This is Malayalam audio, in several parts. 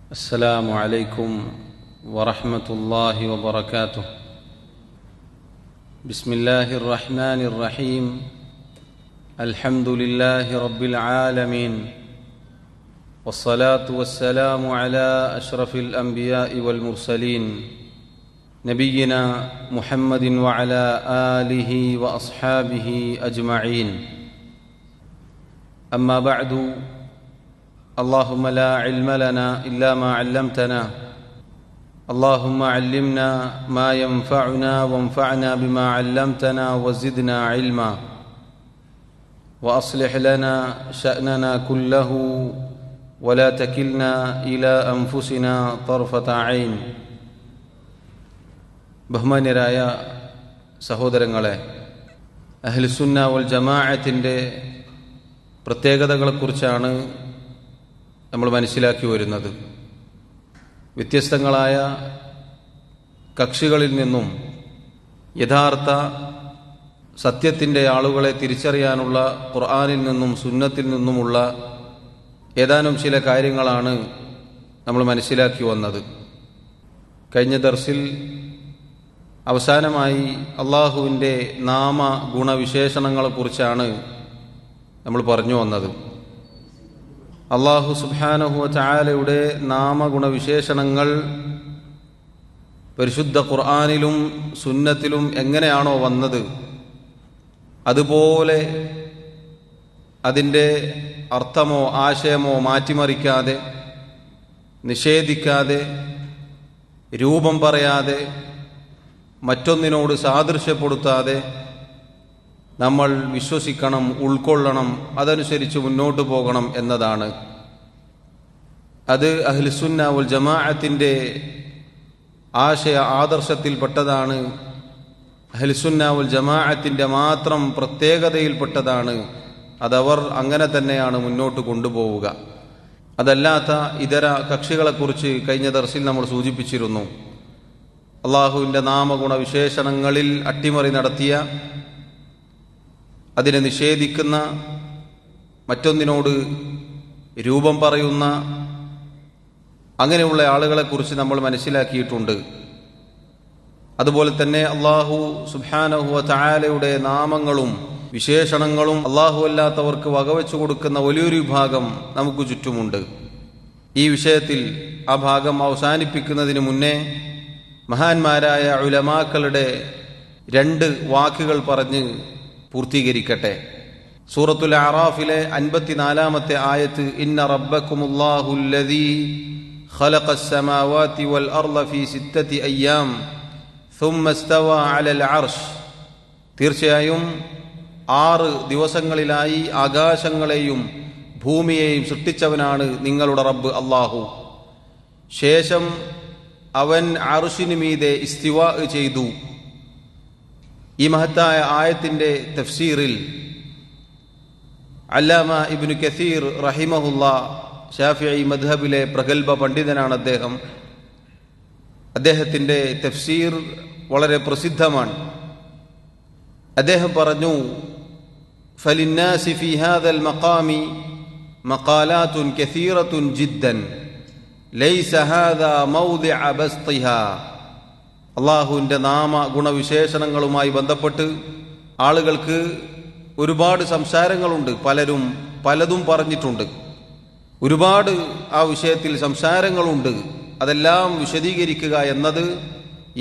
السلام عليكم ورحمة الله وبركاته. بسم الله الرحمن الرحيم. الحمد لله رب العالمين، والصلاة والسلام على أشرف الأنبياء والمرسلين نبينا محمد وعلى آله وأصحابه أجمعين. أما بعد، اللهم لا علم لنا إلا ما علمتنا، اللهم علمنا ما ينفعنا وانفعنا بما علمتنا وزدنا علما، وأصلح لنا شأننا كله ولا تكلنا إلى أنفسنا طرفة عين. ബഹുമാന്യരായ സഹോദരങ്ങളെ, അഹ്ലുസുന്ന വൽ ജമാഅത്തിൻ്റെ പ്രത്യേകതകളെക്കുറിച്ചാണ് നമ്മൾ മനസ്സിലാക്കി വരുന്നത്. വ്യത്യസ്തങ്ങളായ കക്ഷികളിൽ നിന്നും യഥാർത്ഥ സത്യത്തിൻ്റെ ആളുകളെ തിരിച്ചറിയാനുള്ള ഖുർആനിൽ നിന്നും സുന്നത്തിൽ നിന്നുമുള്ള ഏതാനും ചില കാര്യങ്ങളാണ് നമ്മൾ മനസ്സിലാക്കി വന്നത്. കഴിഞ്ഞ ദർസിൽ അവസാനമായി അള്ളാഹുവിൻ്റെ നാമ ഗുണവിശേഷണങ്ങളെക്കുറിച്ചാണ് നമ്മൾ പറഞ്ഞു വന്നത്. അള്ളാഹു സുബ്ഹാനഹു വ തആലയുടെ നാമഗുണവിശേഷണങ്ങൾ പരിശുദ്ധ ഖുർആനിലും സുന്നത്തിലും എങ്ങനെയാണോ വന്നത്, അതുപോലെ അതിൻ്റെ അർത്ഥമോ ആശയമോ മാറ്റിമറിക്കാതെ, നിഷേധിക്കാതെ, രൂപം പറയാതെ, മറ്റൊന്നിനോട് സാദൃശ്യപ്പെടുത്താതെ നമ്മൾ വിശ്വസിക്കണം, ഉൾക്കൊള്ളണം, അതനുസരിച്ച് മുന്നോട്ട് പോകണം എന്നതാണ്. അത് അഹ്ലുസുന്ന വൽ ജമാഅത്തിൻ്റെ ആശയ ആദർശത്തിൽപ്പെട്ടതാണ്. അഹ്ലുസുന്ന വൽ ജമാഅത്തിൻ്റെ മാത്രം പ്രത്യേകതയിൽപ്പെട്ടതാണ്. അതവർ അങ്ങനെ തന്നെയാണ് മുന്നോട്ട് കൊണ്ടുപോവുക. അതല്ലാത്ത ഇതര കക്ഷികളെക്കുറിച്ച് കഴിഞ്ഞ ദർസിൽ നമ്മൾ സൂചിപ്പിച്ചിരുന്നു. അള്ളാഹുവിൻ്റെ നാമഗുണവിശേഷണങ്ങളിൽ അട്ടിമറി നടത്തിയ, അതിനെ നിഷേധിക്കുന്ന, മറ്റൊന്നിനോട് രൂപം പറയുന്ന അങ്ങനെയുള്ള ആളുകളെക്കുറിച്ച് നമ്മൾ മനസ്സിലാക്കിയിട്ടുണ്ട്. അതുപോലെ തന്നെ അള്ളാഹു സുബ്ഹാനഹു വ തആലയുടെ നാമങ്ങളും വിശേഷണങ്ങളും അള്ളാഹു അല്ലാത്തവർക്ക് വകവെച്ചു കൊടുക്കുന്ന വലിയൊരു വിഭാഗം നമുക്ക് ചുറ്റുമുണ്ട്. ഈ വിഷയത്തിൽ ആ ഭാഗം അവസാനിപ്പിക്കുന്നതിന് മുന്നേ മഹാന്മാരായ ഉലമാക്കളുടെ രണ്ട് വാക്കുകൾ പറഞ്ഞ് പൂർത്തീകരിക്കട്ടെ. സൂറത്തുൽ അറാഫിലെ 54-ാമത്തെ ആയത്ത്, ഇന്ന റബ്ബക്കുമുല്ലാഹുല്ലദീ ഖലഖസ് സമാവാതി വൽ അർള ഫീ 6 അയ്യാം സുമ്മ ഇസ്തവാ അലൽ അർശ്. തീർച്ചയായും 6 ദിവസങ്ങളിലായി ആകാശങ്ങളെയും ഭൂമിയെയും സൃഷ്ടിച്ചവനാണ് നിങ്ങളുടെ റബ്ബ് അല്ലാഹു. ശേഷം അവൻ അർശിനു മീതെ ഇസ്തിവാ ചെയ്തു. ഈ മഹത്തായ ആയത്തിൻ്റെ തഫ്സീറിൽ അല്ലാമ ഇബ്നു കസീർ റഹിമഹുല്ലാ, ശാഫിഈ മദ്ഹബിലെ പ്രഗൽഭ പണ്ഡിതനാണ് അദ്ദേഹം. അദ്ദേഹത്തിൻ്റെ തഫ്സീർ വളരെ പ്രസിദ്ധമാണ്. അദ്ദേഹം പറഞ്ഞു, ഫലിന്നാസി ഫീ ഹാദൽ മഖാമി മഖാലാത്തുൻ കസീറത്തുൻ ജിദ്ദൻ ലൈസ ഹാദാ മൗദിഅ ബസ്തിഹാ. അള്ളാഹുവിൻ്റെ നാമ ഗുണവിശേഷണങ്ങളുമായി ബന്ധപ്പെട്ട് ആളുകൾക്ക് ഒരുപാട് സംസാരങ്ങളുണ്ട്. പലരും പലതും പറഞ്ഞിട്ടുണ്ട്. ഒരുപാട് ആ വിഷയത്തിൽ സംസാരങ്ങളുണ്ട്. അതെല്ലാം വിശദീകരിക്കുക എന്നത്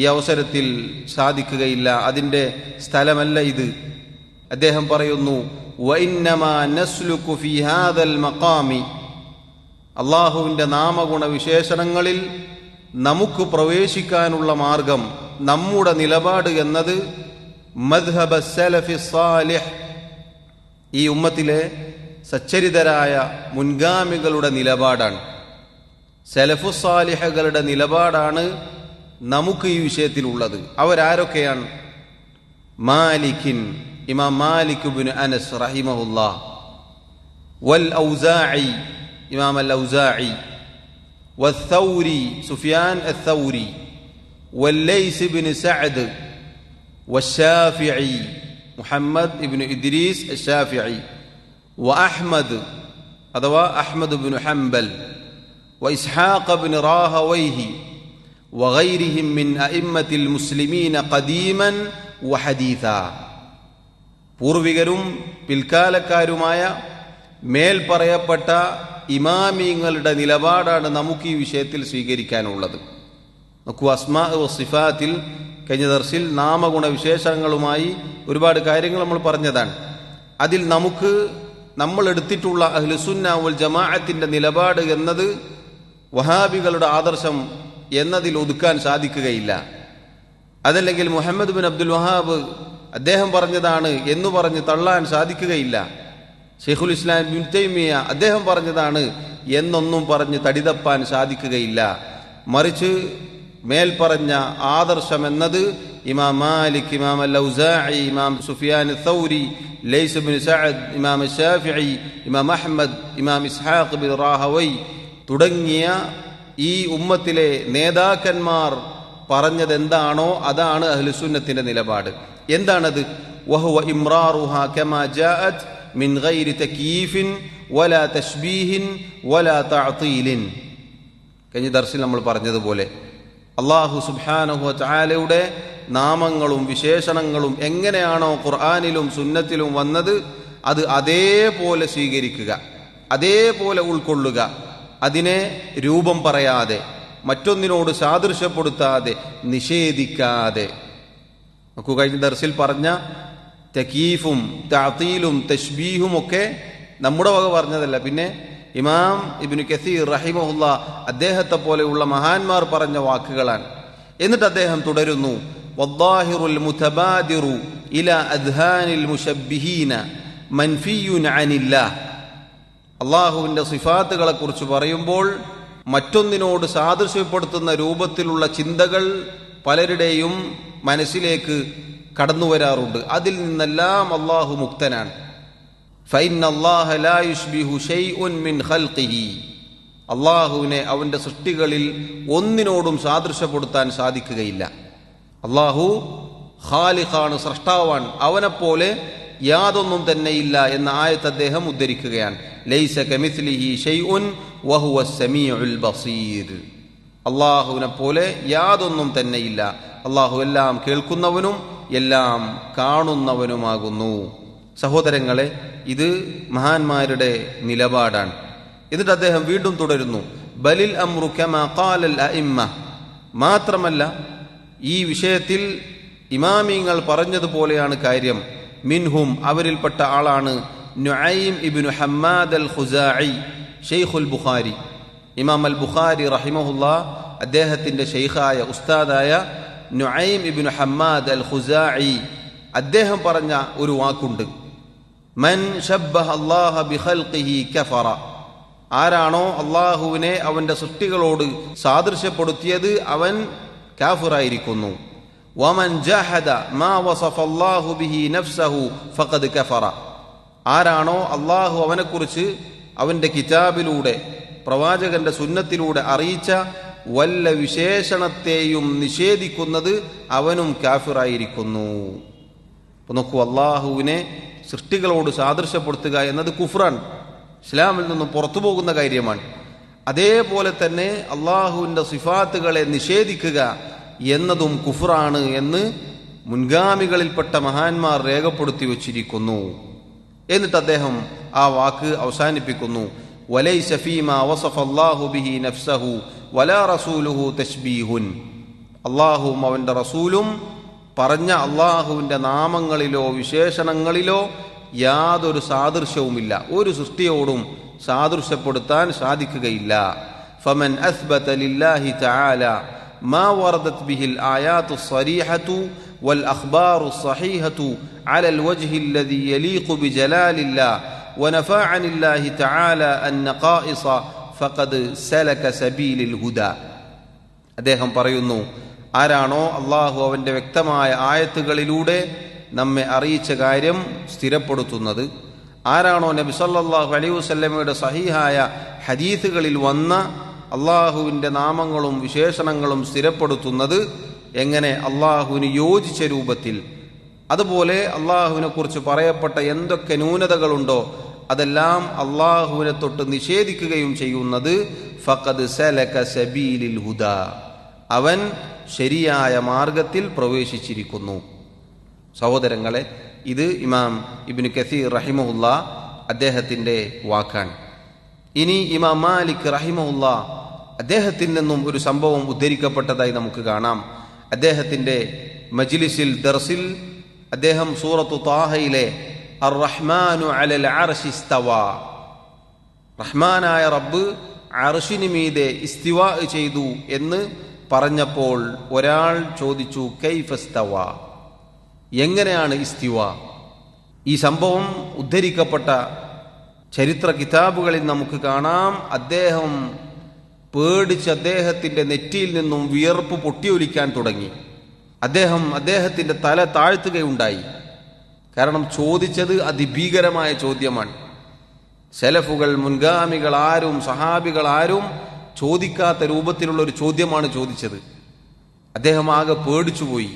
ഈ അവസരത്തിൽ സാധിക്കുകയില്ല. അതിൻ്റെ സ്ഥലമല്ല ഇത്. അദ്ദേഹം പറയുന്നു, വഇന്നമാ നസ്ലുകു ഫീ ഹാദൽ മഖാമി. അള്ളാഹുവിൻ്റെ നാമഗുണവിശേഷണങ്ങളിൽ നമുക്ക് പ്രവേശിക്കാനുള്ള മാർഗം, നമ്മുടെ നിലപാട് എന്നത് മദ്ഹബ സലഫി സാലിഹ്, ഈ ഉമ്മത്തിലെ സച്ചരിതരായ മുൻഗാമികളുടെ നിലപാടാണ്. സലഫു സാലിഹകളുടെ നിലപാടാണ് നമുക്ക് ഈ വിഷയത്തിലുള്ളത്. അവരാരൊക്കെയാണ്? മാലിക്കിൻ, ഇമാം മാലിക് ഇബ്നു അനസ് റഹിമഹുല്ലാ, വൽ ഔസാഇ, ഇമാം അൽ ഔസാഇ, والثوري سفيان الثوري، والليث بن سعد، والشافعي محمد بن إدريس الشافعي، وأحمد أحمد بن حنبل، وإسحاق بن راهويه وغيرهم من أئمة المسلمين قديما وحديثا. പൂർവികരും പിൽക്കാലക്കാരുമായ മേൽ പറയപ്പെട്ട ഇമാമിങ്ങളുടെ നിലപാടാണ് നമുക്ക് ഈ വിഷയത്തിൽ സ്വീകരിക്കാനുള്ളത്. നോക്കൂ, അസ്മാ വസിഫാത്തിൽ കഴിഞ്ഞ ദർസിൽ നാമഗുണ വിശേഷങ്ങളുമായി ഒരുപാട് കാര്യങ്ങൾ നമ്മൾ പറഞ്ഞതാണ്. അതിൽ നമ്മൾ എടുത്തിട്ടുള്ള അഹ്ലുസുന്ന വൽ ജമാഅത്തിന്റെ നിലപാട് എന്നത് വഹാബികളുടെ ആദർശം എന്നതിൽ ഒതുക്കാൻ സാധിക്കുകയില്ല. അതല്ലെങ്കിൽ മുഹമ്മദ് ബിൻ അബ്ദുൽ വഹാബ് അദ്ദേഹം പറഞ്ഞതാണ് എന്ന് പറഞ്ഞ് തള്ളാൻ സാധിക്കുകയില്ല. ഷെയ്ഖുൽ ഇസ്ലാം ഇബ്നു തൈമിയ്യ അദ്ദേഹം പറഞ്ഞതാണ് എന്നൊന്നും പറഞ്ഞ് തടിതപ്പാൻ സാധിക്കുകയില്ല. മറിച്ച് മേൽ പറഞ്ഞ ആദർശം എന്നത് ഇമാം മാലിക്, ഇമാം അൽ-ഔസാഇ, ഇമാം സുഫിയാൻ അൽ-സൗരി, ലൈസ് ബിൻ സഅദ്, ഇമാം ശാഫിഈ, ഇമാം അഹ്മദ്, ഇമാം ഇസ്ഹാഖ് ബിൻ റാഹവൈ തുടങ്ങിയ ഈ ഉമ്മത്തിലെ നേതാക്കന്മാർ പറഞ്ഞത് എന്താണോ അതാണ് അഹ്ലുസുന്നത്തിന്റെ നിലപാട്. എന്താണത്? വഹുവ ഇംറാറുഹാ കമാ ജാഅത് മിൻ ഗൈരി തക്യീഫിൻ വലാ തശ്ബീഹിൻ വലാ തഅതീലിൻ. കഴിഞ്ഞ ദർസിൽ നമ്മൾ പറഞ്ഞതുപോലെ അല്ലാഹു സുബ്ഹാനഹു വ തആലയുടെ നാമങ്ങളും വിശേഷണങ്ങളും എങ്ങനെയാണോ ഖുർആനിലും സുന്നത്തിലും വന്നത് അത് അതേപോലെ സ്വീകരിക്കുക, അതേപോലെ ഉൾക്കൊള്ളുക. അതിനെ രൂപം പറയാതെ, മറ്റൊന്നിനോട് സാദൃശ്യപ്പെടുത്താതെ, നിഷേധിക്കാതെ. നമുക്ക് കഴിഞ്ഞ ദർസിൽ പറഞ്ഞ തകീഫും തഅതീലും തശ്ബീഹും ഒക്കെ നമ്മുടെ വക പറഞ്ഞതല്ല. പിന്നെ ഇമാം ഇബ്നു കസീർ റഹിമഹുല്ലാ അദ്ദേഹത്തെ പോലെയുള്ള മഹാന്മാർ പറഞ്ഞ വാക്കുകളാണ്. എന്നിട്ട് അദ്ദേഹം തുടരുന്നു, വദ്ദാഹിറുൽ മുതബാദിറു ഇലാ അദ്ഹാനിൽ മുശബ്ബിഹീന മൻഫിയുൻ അനില്ലാഹ്. അള്ളാഹുവിന്റെ സിഫാത്തുകളെ കുറിച്ച് പറയുമ്പോൾ മറ്റൊന്നിനോട് സാദൃശ്യപ്പെടുത്തുന്ന രൂപത്തിലുള്ള ചിന്തകൾ പലരുടെയും മനസ്സിലേക്ക് കടന്നു വരാറുണ്ട്. അതിൽ നിന്നെല്ലാം അള്ളാഹു മുക്തനാണ്. ഫഇന്ന അല്ലാഹ ലാ യുശ്ബിഹു ശൈഉൻ മിൻ ഖൽഖിഹി. അള്ളാഹുവിനെ അവന്റെ സൃഷ്ടികളിൽ ഒന്നിനോടും സാദൃശ്യപ്പെടുത്താൻ സാധിക്കുകയില്ല. അള്ളാഹു ഖാലിഖാണ്, സൃഷ്ടാവാണ്. അവനെപ്പോലെ യാതൊന്നും തന്നെയില്ല എന്ന ആയത്ത് അദ്ദേഹം ഉദ്ധരിക്കുകയാണ്. ലൈസ കമിസ്ലിഹി ശൈഉൻ വഹുവസ് സമീഉൽ ബസീർ. അള്ളാഹുവിനെ പോലെ യാതൊന്നും തന്നെയില്ല. അള്ളാഹു എല്ലാം കേൾക്കുന്നവനും എല്ലാം കാണുന്നവനുമാകുന്നു. സഹോദരങ്ങളെ, ഇത് മഹാന്മാരുടെ നിലപാടാണ്. എന്നിട്ട് അദ്ദേഹം വീണ്ടും തുടരുന്നു, ബലിൽ അംറു കമാ ഖാലൽ അഇമ്മ. മാത്രമല്ല, ഈ വിഷയത്തിൽ ഇമാമിങ്ങൾ പറഞ്ഞതുപോലെയാണ് കാര്യം. മിൻഹും അവരിൽപ്പെട്ട ആളാണ് നുഐം ഇബ്നു ഹമ്മാദ് അൽ ഖുസാഇ ഷെയ്ഖുൽ ബുഖാരി. ഇമാം അൽ ബുഖാരി റഹിമഹുല്ലാ അദ്ദേഹത്തിന്റെ ഷെയ്ഖായ ഉസ്താദായ നുഐം ഇബ്നു ഹമ്മാദ് അൽ ഖുസാഇ അദ്ദേഹം പറഞ്ഞ ഒരു വാക്കുണ്ട്, മൻ ശബ്ബഹ അല്ലാഹ ബിഖൽഖിഹി കഫറ. ആരാണോ അള്ളാഹുവിനെ അവന്റെ സൃഷ്ടികളോട് സാദൃശ്യപ്പെടുത്തിയത് അവൻ കാഫിറായിരിക്കുന്നു. വമൻ ജഹദ മാ വസഫ അല്ലാഹു ബിഹി നഫ്സഹു ഫഖദ് കഫറ. ആരാണോ അള്ളാഹു അവനെക്കുറിച്ച് അവന്റെ കിതാബിലൂടെ പ്രവാചകന്റെ സുന്നത്തിലൂടെ അറിയിച്ച വല്ല വിശേഷണത്തെയും നിഷേധിക്കുന്നത് അവനും കാഫിറായിരിക്കുന്നു. അപ്പൊ നോക്കൂ, അള്ളാഹുവിനെ സൃഷ്ടികളോട് സാദൃശ്യപ്പെടുത്തുക എന്നത് കുഫ്റാണ്, ഇസ്ലാമിൽ നിന്നും പുറത്തു പോകുന്ന കാര്യമാണ്. അതേപോലെ തന്നെ അള്ളാഹുവിന്റെ സിഫാത്തുകളെ നിഷേധിക്കുക എന്നതും കുഫ്റാണ് എന്ന് മുൻഗാമികളിൽപ്പെട്ട മഹാന്മാർ രേഖപ്പെടുത്തി വച്ചിരിക്കുന്നു. എന്നിട്ട് അദ്ദേഹം ആ വാക്ക് അവസാനിപ്പിക്കുന്നു, വലൈസ ഫീമാ വസഫ അല്ലാഹു ബിഹി നഫ്സഹു വലാ റസൂലുഹു തശ്ബീഹുൻ. അള്ളാഹുവും അവന്റെ റസൂലും പറഞ്ഞ അള്ളാഹുവിന്റെ നാമങ്ങളിലോ വിശേഷണങ്ങളിലോ യാതൊരു സാദൃശ്യവുമില്ല. ഒരു സൃഷ്ടിയോടും സാദൃശ്യപ്പെടുത്താൻ സാധിക്കുകയില്ല. ഫമൻ അസ്ബത ലില്ലാഹി തആല മാ വറദത് ബിഹിൽ ആയാതു സ്വരീഹതു വൽ അഖ്ബാറു സ്വഹീഹതു അലൽ വജ്ഹി അല്ലദീ യലീഖു ബിജലാലില്ലാഹ് വനഫഅ അനില്ലാഹി തആല അന്നഖായിസ ഫഖദ് സലക സബീലിൽ ഹുദാ. അദ്ദേഹം പറയുന്നു, ആരാണോ അള്ളാഹു അവന്റെ വ്യക്തമായ ആയത്തുകളിലൂടെ നമ്മെ അറിയിച്ച കാര്യം സ്ഥിരപ്പെടുത്തുന്നത്, ആരാണോ നബി സല്ലല്ലാഹു അലൈഹി വസല്ലമയുടെ സഹീഹായ ഹദീസുകളിൽ വന്ന അള്ളാഹുവിന്റെ നാമങ്ങളും വിശേഷണങ്ങളും സ്ഥിരപ്പെടുത്തുന്നത്, എങ്ങനെ അള്ളാഹുവിന് യോജിച്ച രൂപത്തിൽ, അതുപോലെ അള്ളാഹുവിനെ കുറിച്ച് പറയപ്പെട്ട എന്തൊക്കെ ന്യൂനതകളുണ്ടോ അതെല്ലാം അള്ളാഹുവിനെ തൊട്ട് നിഷേധിക്കുകയും ചെയ്യുന്നത് ഫഖദ് സലക സബീലിൽ ഹുദാ, അവൻ ശരിയായ മാർഗത്തിൽ പ്രവേശിച്ചിരിക്കുന്നു. സഹോദരങ്ങളെ, ഇത് ഇമാം ഇബ്നു കസീർ റഹിമഹുല്ലാ അദ്ദേഹത്തിൻ്റെ വാക്കാണ്. ഇനി ഇമാം മാലിക് റഹിമഹുല്ലാ അദ്ദേഹത്തിൽ നിന്നും ഒരു സംഭവം ഉദ്ധരിക്കപ്പെട്ടതായി നമുക്ക് കാണാം. അദ്ദേഹത്തിൻ്റെ മജ്ലിസിൽ ദർസിൽ അദ്ദേഹം സൂറത്തു താഹയിലെ അർ റഹ്മാനു അലൽ അർശി ഇസ്തവാ, റഹ്മാനായ റബ്ബ് അർശിന് മീതെ ഇസ്തിവാ ചെയ്തു എന്ന് പറഞ്ഞപ്പോൾ ഒരാൾ ചോദിച്ചു, കൈഫ ഇസ്തവാ, എങ്ങനെയാണ് ഇസ്തിവാ? ഈ സംഭവം ഉദ്ധരിക്കപ്പെട്ട ചരിത്ര കിതാബുകളിൽ നമുക്ക് കാണാം. അദ്ദേഹം പേടിച്ച് അദ്ദേഹത്തിൻ്റെ നെറ്റിയിൽ നിന്നും വിയർപ്പ് പൊട്ടിയൊലിക്കാൻ തുടങ്ങി. അദ്ദേഹത്തിൻ്റെ തല താഴ്ത്തുകയുണ്ടായി. കാരണം ചോദിച്ചത് അതിഭീകരമായ ചോദ്യമാണ്. സലഫുകൾ, മുൻഗാമികൾ ആരും, സഹാബികൾ ആരും ചോദിക്കാത്ത രൂപത്തിലുള്ള ഒരു ചോദ്യമാണ് ചോദിച്ചത്. അദ്ദേഹം ആകെ പേടിച്ചുപോയി.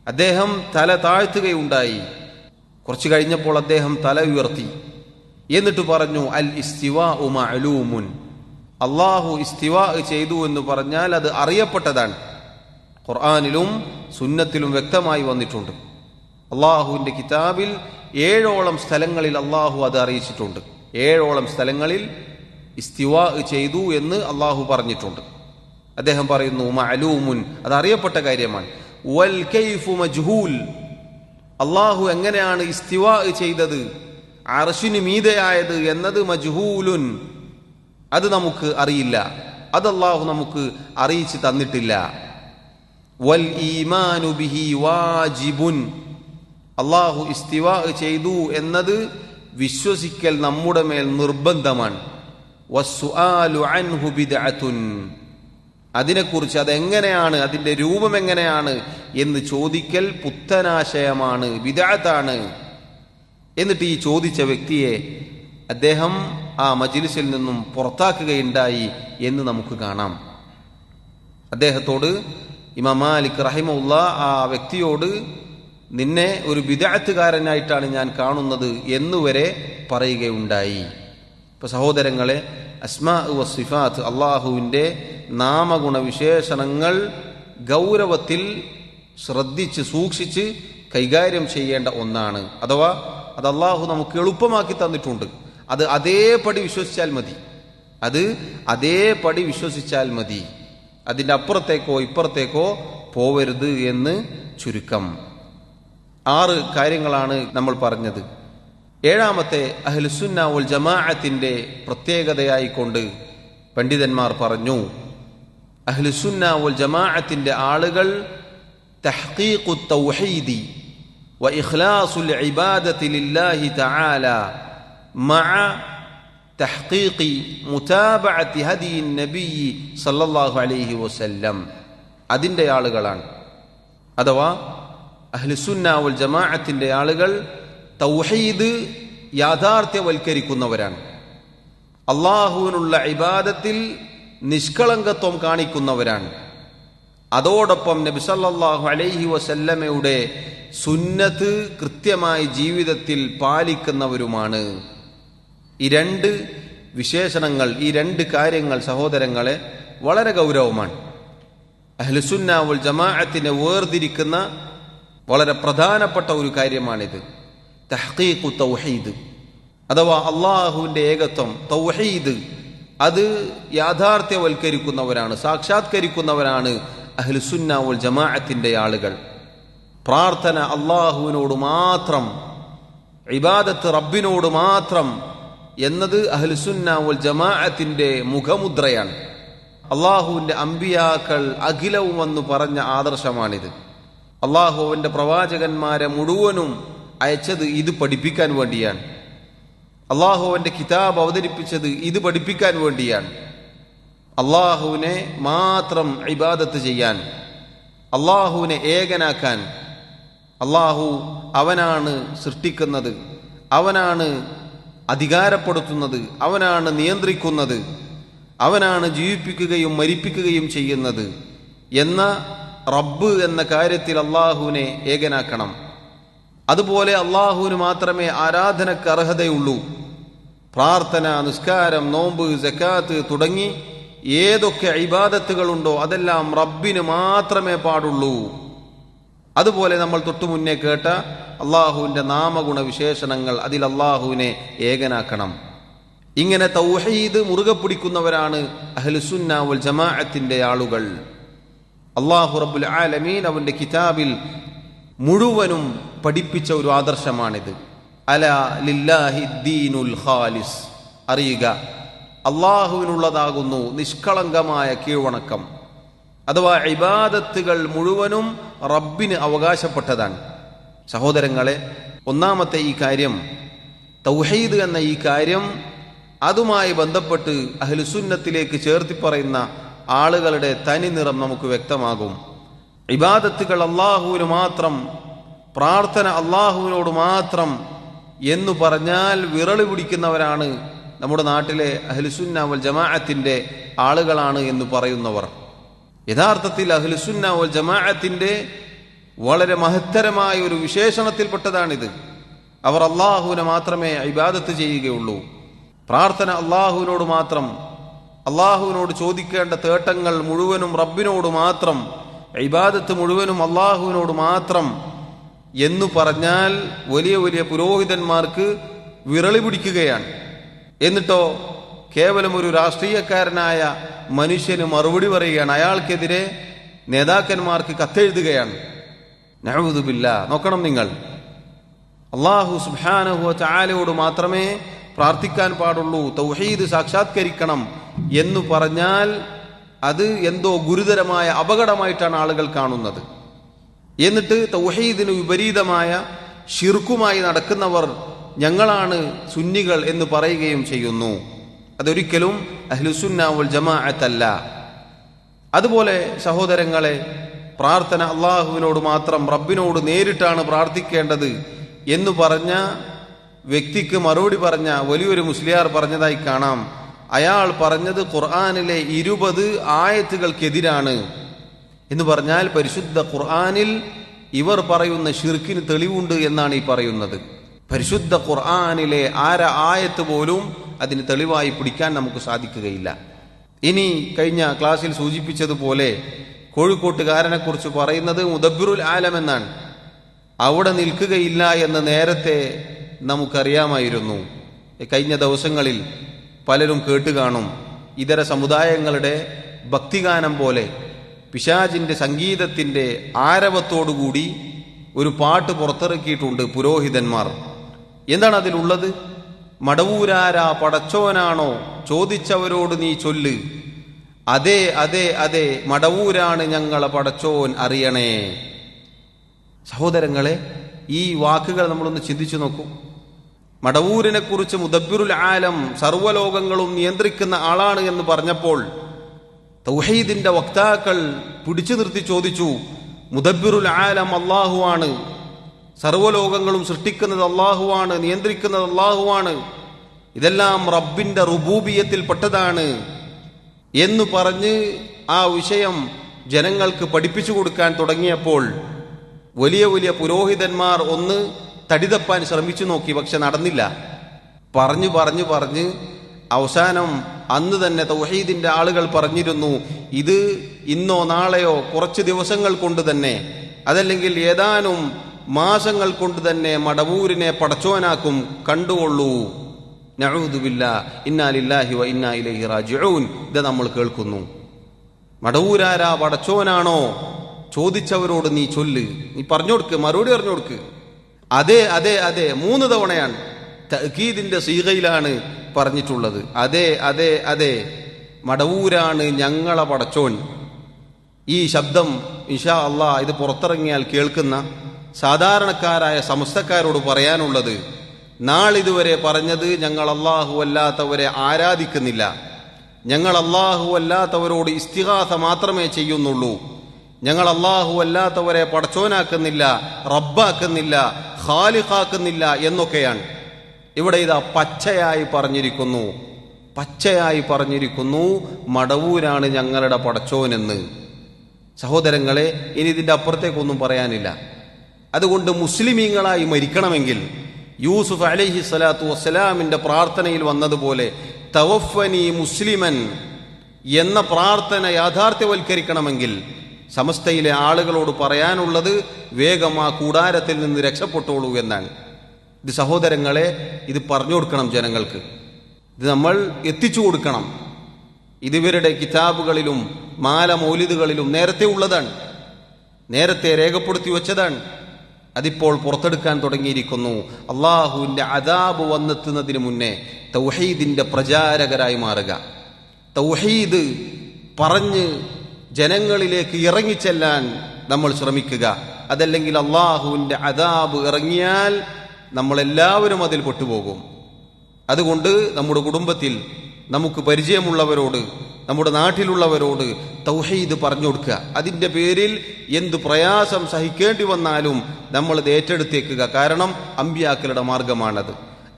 അദ്ദേഹം തല താഴ്ത്തുകയുണ്ടായി. കുറച്ചു കഴിഞ്ഞപ്പോൾ അദ്ദേഹം തല ഉയർത്തി. എന്നിട്ട് പറഞ്ഞു, അൽ ഇസ്തിവാഉ മഅലൂമുൻ, അള്ളാഹു ഇസ്തിവാ ചെയ്തു എന്ന് പറഞ്ഞാൽ അത് അറിയപ്പെട്ടതാണ്. ഖുർആനിലും സുന്നത്തിലും വ്യക്തമായി വന്നിട്ടുണ്ട്. അള്ളാഹുവിൻ്റെ കിതാബിൽ 7ഓളം സ്ഥലങ്ങളിൽ അള്ളാഹു അത് അറിയിച്ചിട്ടുണ്ട്. 7ഓളം സ്ഥലങ്ങളിൽ ഇസ്തിവാ ചെയ്തു എന്ന് അള്ളാഹു പറഞ്ഞിട്ടുണ്ട്. അദ്ദേഹം പറയുന്നു മഅലൂമുൻ, അത് അറിയപ്പെട്ട കാര്യമാണ്. വൽ കൈഫു മജ്ഹൂൽ, അള്ളാഹു എങ്ങനെയാണ് ഇസ്തിവാ ചെയ്തത്, അർശിന് മീതെയായത് എന്നത് മജ്ഹൂലുൻ, അത് നമുക്ക് അറിയില്ല, അത് അള്ളാഹു നമുക്ക് അറിയിച്ചു തന്നിട്ടില്ല. വൽ ഈമാനു ബിഹി വാജിബുൻ, അള്ളാഹു ഇസ്തിവാ ചെയ്തു എന്നത് വിശ്വസിക്കൽ നമ്മുടെ മേൽ നിർബന്ധമാണ്. വസ്സുആലു അൻഹു ബിദ്അത്തുൻ, അതിനെക്കുറിച്ച് അതെങ്ങനെയാണ്, അതിൻ്റെ രൂപം എങ്ങനെയാണ് എന്ന് ചോദിക്കൽ പുത്തനാശയമാണ്, ബിദ്അത്താണ്. എന്നിട്ട് ഈ ചോദിച്ച വ്യക്തിയെ അദ്ദേഹം ആ മജ്ലിസിൽ നിന്നും പുറത്താക്കുകയുണ്ടായി എന്ന് നമുക്ക് കാണാം. അദ്ദേഹത്തോട് ഇമാം മാലിക് റഹിമഹുല്ലാ ആ വ്യക്തിയോട്, നിന്നെ ഒരു ബിദ്അത്തുകാരനായിട്ടാണ് ഞാൻ കാണുന്നത് എന്നുവരെ പറയുകയുണ്ടായി. ഇപ്പൊ സഹോദരങ്ങളെ, അസ്മാ വസിഫാത്ത്, അള്ളാഹുവിൻ്റെ നാമഗുണവിശേഷണങ്ങൾ ഗൗരവത്തിൽ ശ്രദ്ധിച്ച് സൂക്ഷിച്ച് കൈകാര്യം ചെയ്യേണ്ട ഒന്നാണ്. അഥവാ അത് അള്ളാഹു നമുക്ക് എളുപ്പമാക്കി തന്നിട്ടുണ്ട്. അത് അതേപടി വിശ്വസിച്ചാൽ മതി, അത് അതേപടി വിശ്വസിച്ചാൽ മതി. അതിൻ്റെ അപ്പുറത്തേക്കോ ഇപ്പുറത്തേക്കോ പോവരുത് എന്ന് ചുരുക്കം. 6 കാര്യങ്ങളാണ് നമ്മൾ പറഞ്ഞത്. 7ാമത്തെ അഹ്ലുസുന്ന വൽ ജമാഅത്തിന്റെ പ്രത്യേകതയായിക്കൊണ്ട് പണ്ഡിതന്മാർ പറഞ്ഞു, അഹ്ലുസുന്ന വൽ ജമാഅത്തിന്റെ ആളുകൾ തഹ്ഖീഖു തൗഹീദി വ ഇഖ്ലാസുൽ ഇബാദത്തി ലില്ലാഹി തആല മഅ തഹ്ഖീഖി മുതാബഅത്തി ഹദി നബി സല്ലല്ലാഹു അലൈഹി വസല്ലം, അതിൻ്റെ ആളുകളാണ്. അഥവാ അഹ്ലുസുന്ന വൽ ജമാഅത്തിന്റെ ആളുകൾ തൗഹീദ് യാഥാർത്ഥ്യവൽക്കരിക്കുന്നവരാണ്. അള്ളാഹുവിനുള്ള ഇബാദത്തിൽ നിഷ്കളങ്കത്വം കാണിക്കുന്നവരാണ്. അതോടൊപ്പം നബി സല്ലല്ലാഹു അലൈഹി വസല്ലമയുടെ സുന്നത്ത് കൃത്യമായി ജീവിതത്തിൽ പാലിക്കുന്നവരുമാണ്. ഈ 2 വിശേഷണങ്ങൾ, ഈ 2 കാര്യങ്ങൾ സഹോദരങ്ങളെ വളരെ ഗൗരവമാണ്. അഹ്ലുസുന്ന വൽ ജമാഅത്തിനെ വേർതിരിക്കുന്ന വളരെ പ്രധാനപ്പെട്ട ഒരു കാര്യമാണിത്. തഹ്ഖീഖു തൗഹീദ് അഥവാ അള്ളാഹുവിൻ്റെ ഏകത്വം, തൗഹീദ്, അത് യാഥാർത്ഥ്യവൽക്കരിക്കുന്നവരാണ്, സാക്ഷാത്കരിക്കുന്നവരാണ് അഹ്ലുസുന്ന വൽ ജമാഅത്തിന്റെ ആളുകൾ. പ്രാർത്ഥന അള്ളാഹുവിനോട് മാത്രം, ഇബാദത്ത് റബ്ബിനോട് മാത്രം എന്നത് അഹ്ലുസുന്ന വൽ ജമാഅത്തിന്റെ മുഖമുദ്രയാണ്. അള്ളാഹുവിൻ്റെ അമ്പിയാക്കൾ അഖിലവും എന്ന് പറഞ്ഞ ആദർശമാണിത്. അള്ളാഹുവിൻ്റെ പ്രവാചകന്മാരെ മുഴുവനും അയച്ചത് ഇത് പഠിപ്പിക്കാൻ വേണ്ടിയാണ്. അള്ളാഹുവിൻ്റെ കിതാബ് അവതരിപ്പിച്ചത് ഇത് പഠിപ്പിക്കാൻ വേണ്ടിയാണ്. അള്ളാഹുവിനെ മാത്രം ഇബാദത്ത് ചെയ്യാൻ, അള്ളാഹുവിനെ ഏകനാക്കാൻ. അള്ളാഹു അവനാണ് സൃഷ്ടിക്കുന്നത്, അവനാണ് അധികാരപ്പെടുത്തുന്നത്, അവനാണ് നിയന്ത്രിക്കുന്നത്, അവനാണ് ജീവിപ്പിക്കുകയും മരിപ്പിക്കുകയും ചെയ്യുന്നത് എന്ന റബ്ബ് എന്ന കാര്യത്തിൽ അള്ളാഹുവിനെ ഏകനാക്കണം. അതുപോലെ അള്ളാഹുവിന് മാത്രമേ ആരാധനക്ക് അർഹതയുള്ളൂ പ്രാർത്ഥന, നിസ്കാരം, നോമ്പ്, സക്കാത്ത് തുടങ്ങി ഏതൊക്കെ ഇബാദത്തുകളുണ്ടോ അതെല്ലാം റബ്ബിന് മാത്രമേ പാടുള്ളൂ. അതുപോലെ നമ്മൾ തൊട്ടു മുന്നേ കേട്ട അള്ളാഹുവിന്റെ നാമഗുണ വിശേഷണങ്ങൾ, അതിൽ അള്ളാഹുവിനെ ഏകനാക്കണം. ഇങ്ങനെ തൗഹീദ് മുറുകെ പിടിക്കുന്നവരാണ് അഹ്ലുസുന്ന വൽ ജമാഅത്തിന്റെ ആളുകൾ. അല്ലാഹു റബ്ബുൽ ആലമീൻ അവന്റെ കിതാബിൽ മുഴുവനും പഠിപ്പിച്ച ഒരു ആദർശമാണിത്. അലാ ലില്ലാഹി ദീനുൽ ഖാലിസ്, അറിയുക അള്ളാഹുവിനുള്ളതാകുന്നു നിഷ്കളങ്കമായ കീഴ്വണക്കം, അഥവാ ഇബാദത്തുകൾ മുഴുവനും റബ്ബിന് അവകാശപ്പെട്ടതാണ്. സഹോദരങ്ങളെ, ഒന്നാമത്തെ ഈ കാര്യം, തൗഹീദ് എന്ന ഈ കാര്യം, അതുമായി ബന്ധപ്പെട്ട് അഹ്ലുസുന്നത്തിലേക്ക് ചേർത്തി പറയുന്ന ആളുകളുടെ തനി നിറം നമുക്ക് വ്യക്തമാകും. ഇബാദത്തുകൾ അള്ളാഹുവിന് മാത്രം, പ്രാർത്ഥന അള്ളാഹുവിനോട് മാത്രം എന്നു പറഞ്ഞാൽ വിരളി പിടിക്കുന്നവരാണ് നമ്മുടെ നാട്ടിലെ അഹ്ലുസുന്ന വൽ ജമാഅത്തിന്റെ ആളുകളാണ് എന്ന് പറയുന്നവർ. യഥാർത്ഥത്തിൽ അഹ്ലുസുന്ന വൽ ജമാഅത്തിന്റെ വളരെ മഹത്തരമായ ഒരു വിശേഷണത്തിൽപ്പെട്ടതാണിത്. അവർ അള്ളാഹുവിനെ മാത്രമേ ഇബാദത്ത് ചെയ്യുകയുള്ളൂ. പ്രാർത്ഥന അള്ളാഹുവിനോട് മാത്രം, അള്ളാഹുവിനോട് ചോദിക്കേണ്ട തേട്ടങ്ങൾ മുഴുവനും റബ്ബിനോട് മാത്രം, ഇബാദത്ത് മുഴുവനും അള്ളാഹുവിനോട് മാത്രം എന്നു പറഞ്ഞാൽ വലിയ വലിയ പുരോഹിതന്മാർക്ക് വിരളി പിടിക്കുകയാണ്. എന്നിട്ടോ കേവലം ഒരു രാഷ്ട്രീയക്കാരനായ മനുഷ്യന് മറുപടി പറയുകയാണ്, അയാൾക്കെതിരെ നേതാക്കന്മാർക്ക് കത്തെഴുതുകയാണ്. നഊദു ബില്ലാഹ്. നോക്കണം നിങ്ങൾ, അല്ലാഹു സുബ്ഹാനഹു വ തആലയോട് മാത്രമേ പ്രാർത്ഥിക്കാൻ പാടുള്ളൂ, തൗഹീദ് സാക്ഷാത്കരിക്കണം എന്ന് പറഞ്ഞാൽ അത് എന്തോ ഗുരുതരമായ അപകടമായിട്ടാണ് ആളുകൾ കാണുന്നത്. എന്നിട്ട് തൗഹീദിന് വിപരീതമായ ശിർക്കുമായി നടക്കുന്നവർ ഞങ്ങളാണ് സുന്നികൾ എന്ന് പറയുകയും ചെയ്യുന്നു. അതൊരിക്കലും അഹ്ലുസുന്ന വൽ ജമാഅത്തല്ല. അതുപോലെ സഹോദരങ്ങളെ, പ്രാർത്ഥന അള്ളാഹുവിനോട് മാത്രം, റബ്ബിനോട് നേരിട്ടാണ് പ്രാർത്ഥിക്കേണ്ടത് എന്ന് പറഞ്ഞ വ്യക്തിക്ക് മറുപടി പറഞ്ഞ വലിയൊരു മുസ്ലിയാർ പറഞ്ഞതായി കാണാം. അയാൾ പറഞ്ഞത് ഖുർആനിലെ 20 ആയത്തുകൾക്കെതിരാണ് എന്ന് പറഞ്ഞാൽ പരിശുദ്ധ ഖുർആനിൽ ഇവർ പറയുന്ന ശിർക്കിന് തെളിവുണ്ട് എന്നാണ് ഈ പറയുന്നത്. പരിശുദ്ധ ഖുർആനിലെ ആയത്ത് പോലും അതിന് തെളിവായി പിടിക്കാൻ നമുക്ക് സാധിക്കുകയില്ല. ഇനി കഴിഞ്ഞ ക്ലാസ്സിൽ സൂചിപ്പിച്ചതുപോലെ കോഴിക്കോട്ടുകാരനെ കുറിച്ച് പറയുന്നത് മുദബ്ബിറുൽ ആലം എന്നാണ്. അവിടെ നിൽക്കുകയില്ല എന്ന് നേരത്തെ നമുക്കറിയാമായിരുന്നു. കഴിഞ്ഞ ദിവസങ്ങളിൽ പലരും കേട്ടുകാണും, ഇതര സമുദായങ്ങളുടെ ഭക്തിഗാനം പോലെ പിശാചിന്റെ സംഗീതത്തിന്റെ ആരവത്തോടുകൂടി ഒരു പാട്ട് പുറത്തിറക്കിയിട്ടുണ്ട് പുരോഹിതന്മാർ. എന്താണ് അതിലുള്ളത്? മടവൂരാരാ പടച്ചോനാണോ ചോദിച്ചവരോട് നീ ചൊല്ല്, അതെ അതെ അതെ മടവൂരാണ് ഞങ്ങളെ പടച്ചോൻ അറിയണേ. സഹോദരങ്ങളെ, ഈ വാക്കുകൾ നമ്മളൊന്ന് ചിന്തിച്ചു നോക്കൂ. മടവൂരിനെ കുറിച്ച് മുദബ്ബിറുൽ ആലം, സർവ്വലോകങ്ങളും നിയന്ത്രിക്കുന്ന ആളാണ് എന്ന് പറഞ്ഞപ്പോൾ തൗഹീദിന്റെ വക്താക്കൾ പിടിച്ചു നിർത്തി ചോദിച്ചു, മുദബ്ബിറുൽ ആലം അള്ളാഹുവാണ്, സർവ്വലോകങ്ങളും സൃഷ്ടിക്കുന്നത് അള്ളാഹുവാണ്, നിയന്ത്രിക്കുന്നത് അള്ളാഹുവാണ്, ഇതെല്ലാം റബ്ബിന്റെ റുബൂബിയത്തിൽ പെട്ടതാണ് എന്ന് പറഞ്ഞ് ആ വിഷയം ജനങ്ങൾക്ക് പഠിപ്പിച്ചു കൊടുക്കാൻ തുടങ്ങിയപ്പോൾ വലിയ വലിയ പുരോഹിതന്മാർ ഒന്ന് തടിതപ്പാൻ ശ്രമിച്ചു നോക്കി, പക്ഷെ നടന്നില്ല. പറഞ്ഞ് അവസാനം അന്ന് തന്നെ തൗഹീദിന്റെ ആളുകൾ പറഞ്ഞിരുന്നു, ഇത് ഇന്നോ നാളെയോ കുറച്ച് ദിവസങ്ങൾ കൊണ്ട് തന്നെ, അതല്ലെങ്കിൽ ഏതാനും മാസങ്ങൾ കൊണ്ട് തന്നെ മടവൂരിനെ പടച്ചോനാക്കും, കണ്ടുകൊള്ളൂ. നഊദു ബില്ലാഹ്, ഇന്നാ ലില്ലാഹി വ ഇന്നാ ഇലൈഹി റാജിഊൻ. ഇത് നമ്മൾ കേൾക്കുന്നു. മടവൂരാരാ പടച്ചോനാണോ ചോദിച്ചവരോട് നീ ചൊല്ല്, നീ പറഞ്ഞുകൊടുക്ക്, മറുപടി പറഞ്ഞുകൊടുക്ക്. അതെ അതെ അതെ 3 തവണയാണ്, തഅക്കീദിന്റെ സീഗയിലാണ് പറഞ്ഞിട്ടുള്ളത്. അതെ അതെ അതെ മടവൂരാണ് ഞങ്ങളെ പടച്ചോൻ. ഈ ശബ്ദം ഇൻഷാ അല്ലാഹ് ഇത് പുറത്തിറങ്ങിയാൽ കേൾക്കുന്ന സാധാരണക്കാരായ സമസ്തക്കാരോട് പറയാനുള്ളത്, നാളിതുവരെ പറഞ്ഞത് ഞങ്ങൾ അല്ലാഹു അല്ലാത്തവരെ ആരാധിക്കുന്നില്ല, ഞങ്ങൾ അല്ലാഹു അല്ലാത്തവരോട് ഇസ്തിഗാസ മാത്രമേ ചെയ്യുന്നുള്ളൂ, ഞങ്ങൾ അല്ലാഹു അല്ലാത്തവരെ പടച്ചോനാക്കുന്നില്ല, റബ്ബാക്കുന്നില്ല, ഖാലിഖാക്കുന്നില്ല എന്നൊക്കെയാണ്. ഇവിടെ ഇതാ പച്ചയായി പറഞ്ഞിരിക്കുന്നു മടവൂരാണ് ഞങ്ങളുടെ പടച്ചോനെന്ന്. സഹോദരങ്ങളെ, ഇനി ഇതിന്റെ അപ്പുറത്തേക്കൊന്നും പറയാനില്ല. അതുകൊണ്ട് മുസ്ലിമീങ്ങളായി മരിക്കണമെങ്കിൽ, യൂസുഫ് അലൈഹി സ്വലാത്തു വസ്സലാമിന്റെ പ്രാർത്ഥനയിൽ വന്നതുപോലെ തവഫനി മുസ്ലിമൻ എന്ന പ്രാർത്ഥന യാഥാർത്ഥ്യവൽക്കരിക്കണമെങ്കിൽ സമസ്തയിലെ ആളുകളോട് പറയാനുള്ളത് വേഗം ആ കൂടാരത്തിൽ നിന്ന് രക്ഷപ്പെട്ടോളൂ എന്നാണ്. ഇത് സഹോദരങ്ങളെ, ഇത് പറഞ്ഞു കൊടുക്കണം ജനങ്ങൾക്ക്, ഇത് നമ്മൾ എത്തിച്ചു കൊടുക്കണം. ഇതിവരുടെ കിതാബുകളിലും മാല മൗലിദുകളിലും നേരത്തെ ഉള്ളതാണ്, നേരത്തെ രേഖപ്പെടുത്തി വെച്ചതാണ്. അതിപ്പോൾ പുറത്തെടുക്കാൻ തുടങ്ങിയിരിക്കുന്നു. അള്ളാഹുവിന്റെ അദാബ് വന്നെത്തുന്നതിന് മുന്നേ തൗഹീദിന്റെ പ്രചാരകരായി മാറുക, തൗഹീദ് പറഞ്ഞ് ജനങ്ങളിലേക്ക് ഇറങ്ങിച്ചെല്ലാൻ നമ്മൾ ശ്രമിക്കുക. അതല്ലെങ്കിൽ അള്ളാഹുവിന്റെ അദാബ് ഇറങ്ങിയാൽ നമ്മളെല്ലാവരും അതിൽ പെട്ടുപോകും. അതുകൊണ്ട് നമ്മുടെ കുടുംബത്തിൽ നമുക്ക് പരിചയമുള്ളവരോട്, നമ്മുടെ നാട്ടിലുള്ളവരോട് തൗഹീദ് പറഞ്ഞു കൊടുക്കുക. അതിൻ്റെ പേരിൽ എന്ത് പ്രയാസം സഹിക്കേണ്ടി വന്നാലും നമ്മളത് ഏറ്റെടുത്തേക്കുക. കാരണം അമ്പിയാക്കളുടെ മാർഗമാണത്.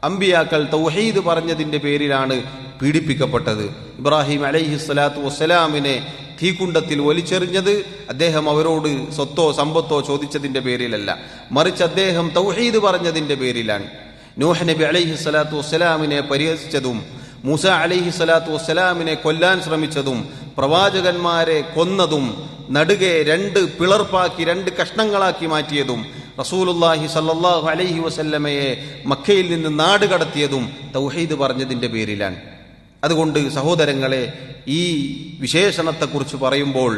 അമ്പിയാക്കൾ തൗഹീദ് പറഞ്ഞതിൻ്റെ പേരിലാണ് പീഡിപ്പിക്കപ്പെട്ടത്. ഇബ്രാഹിം അലൈഹി സ്വലാത്തു വസ്സലാമിനെ തീക്കുണ്ടത്തിൽ വലിച്ചെറിഞ്ഞത് അദ്ദേഹം അവരോട് സ്വത്തോ സമ്പത്തോ ചോദിച്ചതിൻ്റെ പേരിലല്ല, മറിച്ച് അദ്ദേഹം തൗഹീദ് പറഞ്ഞതിൻ്റെ പേരിലാണ്. നൂഹ് നബി അലൈഹി സ്വലാത്തു വസ്സലാമിനെ പരിഹസിച്ചതും മൂസ അലൈഹി സ്വലാത്തു വസ്സലാമിനെ കൊല്ലാൻ ശ്രമിച്ചതും പ്രവാചകന്മാരെ കൊന്നതും നടുകെ 2 പിളർപ്പാക്കി 2 കഷ്ണങ്ങളാക്കി മാറ്റിയതും റസൂലുള്ളാഹി സ്വല്ലല്ലാഹു അലൈഹി വസല്ലമയെ മക്കയിൽ നിന്ന് നാട് കടത്തിയതും തൗഹീദ് പറഞ്ഞതിൻ്റെ പേരിലാണ്. അതുകൊണ്ട് സഹോദരങ്ങളെ, ഈ വിശേഷണത്തെക്കുറിച്ച് പറയുമ്പോൾ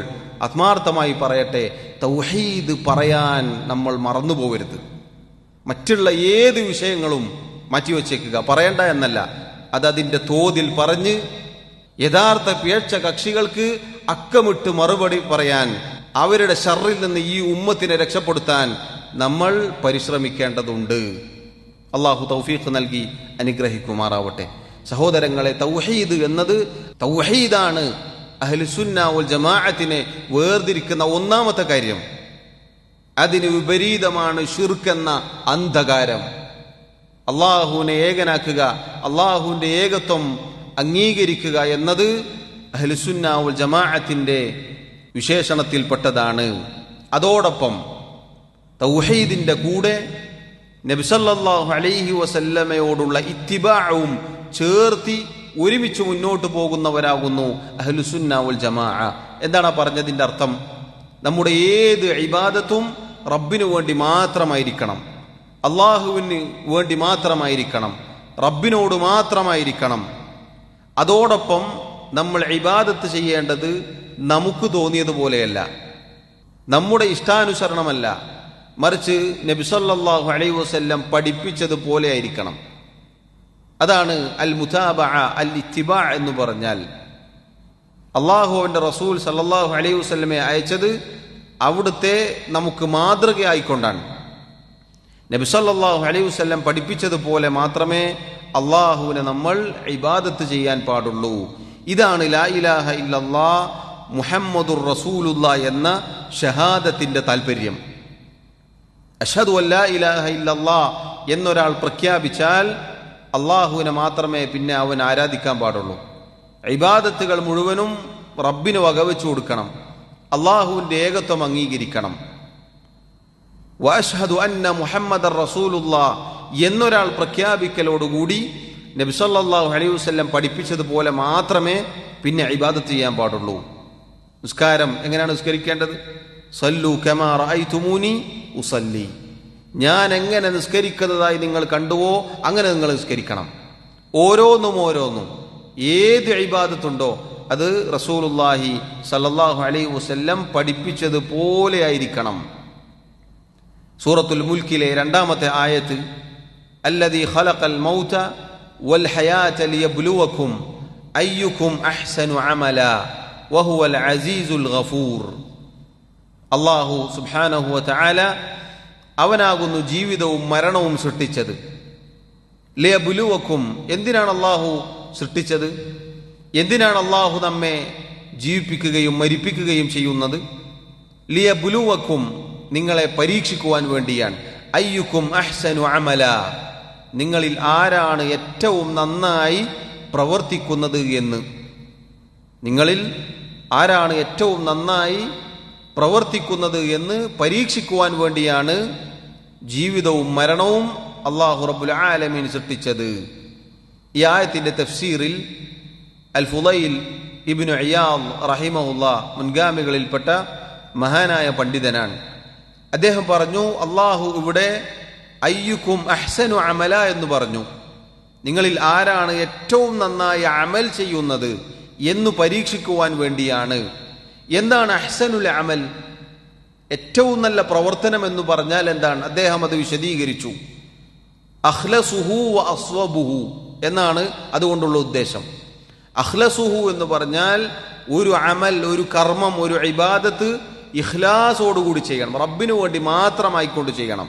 ആത്മാർത്ഥമായി പറയട്ടെ, തൗഹീദ് പറയാൻ നമ്മൾ മറന്നുപോകരുത്. മറ്റുള്ള ഏത് വിഷയങ്ങളും മാറ്റിവെച്ചേക്കുക, പറയണ്ട എന്നല്ല, അതതിൻ്റെ തോതിൽ പറഞ്ഞ് യഥാർത്ഥ പിഴച്ച കക്ഷികൾക്ക് അക്കമിട്ട് മറുപടി പറയാൻ, അവരുടെ ശർറിൽ നിന്ന് ഈ ഉമ്മത്തിനെ രക്ഷപ്പെടുത്താൻ നമ്മൾ പരിശ്രമിക്കേണ്ടതുണ്ട്. അള്ളാഹു തൗഫീഖ് നൽകി അനുഗ്രഹിക്കുമാറാവട്ടെ. സഹോദരങ്ങളെ, തൗഹീദ് എന്നത് തൗഹീദാണ് അഹ്ലുസുന്ന വൽ ജമാഅത്തിനെ വേർതിരിക്കുന്ന ഒന്നാമത്തെ കാര്യം. അതിന് വിപരീതമാണ് ശിർക്ക് എന്ന അന്ധകാരം. അള്ളാഹുവിനെ ഏകനാക്കുക, അള്ളാഹുവിന്റെ ഏകത്വം അംഗീകരിക്കുക എന്നത് അഹ്ലുസുന്ന വൽ ജമാഅത്തിന്റെ വിശേഷണത്തിൽപ്പെട്ടതാണ്. അതോടൊപ്പം തൗഹീദിന്റെ കൂടെ നബി സല്ലല്ലാഹു അലൈഹി വസല്ലമയോടുള്ള ഇത്തിബാഉം ചേർത്തി ഒരുമിച്ച് മുന്നോട്ട് പോകുന്നവരാകുന്നു അഹ്ലുസുന്ന വൽ ജമാഅ. എന്താണ് പറഞ്ഞതിന്റെ അർത്ഥം? നമ്മുടെ ഏത് ഇബാദത്തും റബ്ബിനു വേണ്ടി മാത്രമായിരിക്കണം, അള്ളാഹുവിന് വേണ്ടി മാത്രമായിരിക്കണം, റബ്ബിനോട് മാത്രമായിരിക്കണം. അതോടൊപ്പം നമ്മൾ ഇബാദത്ത് ചെയ്യേണ്ടത് നമുക്ക് തോന്നിയതുപോലെയല്ല, നമ്മുടെ ഇഷ്ടാനുസരണമല്ല, മറിച്ച് നബി സല്ലല്ലാഹു അലൈഹി വസല്ലം പഠിപ്പിച്ചതുപോലെ ആയിരിക്കണം. അതാണ് അൽ മുതാബഅ അൽ ഇത്തിബാ എന്ന് പറഞ്ഞാൽ. അള്ളാഹുവിന്റെ റസൂൽ സല്ലല്ലാഹു അലൈഹി വസല്ലമയെ അയച്ചത് അവിടുത്തെ നമുക്ക് മാതൃകയായിക്കൊണ്ടാണ്. നബി സല്ലല്ലാഹു അലൈഹി വസല്ലം പഠിപ്പിച്ചതുപോലെ മാത്രമേ അള്ളാഹുവിനെ നമ്മൾ ഇബാദത്ത് ചെയ്യാൻ പാടുള്ളൂ. ഇതാണ് ലാ ഇലാഹ ഇല്ലല്ലാഹ് മുഹമ്മദുർ റസൂലുള്ളാഹ് എന്ന ഷഹാദത്തിന്റെ താല്പര്യം. അഷ്ഹദു അല്ലാ ഇലാഹ ഇല്ലല്ലാഹ് എന്നൊരാൾ പ്രഖ്യാപിച്ചാൽ അള്ളാഹുവിനെ മാത്രമേ പിന്നെ അവൻ ആരാധിക്കാൻ പാടുള്ളൂ. ഇബാദത്തുകൾ മുഴുവനും റബ്ബിന് വകവെച്ചു കൊടുക്കണം, അള്ളാഹുവിന്റെ ഏകത്വം അംഗീകരിക്കണം. വഅഷ്ഹദു അന്ന മുഹമ്മദർ റസൂലുള്ളാഹ് എന്നൊരാൾ പ്രഖ്യാപിക്കലോടുകൂടി നബി സല്ലല്ലാഹു അലൈഹി വസല്ലം പഠിപ്പിച്ചതുപോലെ മാത്രമേ പിന്നെ ഇബാദത്ത് ചെയ്യാൻ പാടുള്ളൂ. നിസ്കാരം എങ്ങനെയാണ് നിസ്കരിക്കേണ്ടത്? സല്ലു കമാ റഅയ്തുമൂനി ഉസല്ലി, ഞാൻ എങ്ങനെ നിസ്കരിക്കുന്നതായി നിങ്ങൾ കണ്ടുവോ അങ്ങനെ നിങ്ങൾ നിസ്കരിക്കണം. ഓരോന്നും ഏത് ഇബാദത്തുണ്ടോ അത് റസൂലുള്ളാഹി സല്ലല്ലാഹു അലൈഹി വസല്ലം പഠിപ്പിച്ചതുപോലെ ആയിരിക്കണം. സൂറത്തുൽ മുൽക്കിലെ 2-ാമത്തെ ആയത്ത്, അല്ലദീ ഖലഖൽ മൗത വൽ ഹയാത ലിയബ്ലുവകും അയ്യുകും അഹ്സനു അമല വഹുവൽ അസീസുൽ ഗഫൂർ. അല്ലാഹു സുബ്ഹാനഹു വ തആല അവനാകുന്നു ജീവിതവും മരണവും സൃഷ്ടിച്ചത്. ലിയബ്ലുവകും, എന്തിനാണ് അല്ലാഹു സൃഷ്ടിച്ചത്? എന്തിനാണ് അല്ലാഹു നമ്മെ ജീവിപ്പിക്കുകയും മരിപ്പിക്കുകയും ചെയ്യുന്നത്? ലിയബ്ലുവകും, നിങ്ങളെ പരീക്ഷിക്കുവാൻ വേണ്ടിയാണ്. അയ്യുക്കും അഹ്സനു അമല, നിങ്ങളിൽ ആരാണ് ഏറ്റവും നന്നായി പ്രവർത്തിക്കുന്നത് എന്ന്. നിങ്ങളിൽ ആരാണ് ഏറ്റവും നന്നായി പ്രവർത്തിക്കുന്നത് എന്ന് പരീക്ഷിക്കുവാൻ വേണ്ടിയാണ് ജീവിതവും മരണവും അല്ലാഹു റബ്ബുൽ ആലമീൻ സൃഷ്ടിച്ചത്. ഈ ആയത്തിന്റെ തഫ്സീറിൽ അൽ ഫുളൈൽ ഇബ്നു ഇയാദ് റഹിമഹുല്ലാഹ് മുൻഗാമികളിൽപ്പെട്ട മഹാനായ പണ്ഡിതനാണ്. അദ്ദേഹം പറഞ്ഞു, അല്ലാഹു ഇവിടെ അയ്യുക്കും അഹ്സനു അമല എന്ന് പറഞ്ഞു. നിങ്ങളിൽ ആരാണ് ഏറ്റവും നന്നായി അമൽ ചെയ്യുന്നത് എന്ന് പരീക്ഷിക്കുവാൻ വേണ്ടിയാണ്. എന്താണ് അഹ്സനുൽ അമൽ? ഏറ്റവും നല്ല പ്രവർത്തനം എന്ന് പറഞ്ഞാൽ എന്താണ്? അദ്ദേഹം അത് വിശദീകരിച്ചു. അഖ്ലസുഹു വ അസ്വബുഹു എന്നാണ് അതുകൊണ്ടുള്ള ഉദ്ദേശം. അഖ്ലസുഹു എന്ന് പറഞ്ഞാൽ ഒരു അമൽ, ഒരു കർമ്മം, ഒരു ഇബാദത്ത് ഇഖ്ലാസോടുകൂടി ചെയ്യണം, റബ്ബിനു വേണ്ടി മാത്രമായിക്കൊണ്ട് ചെയ്യണം.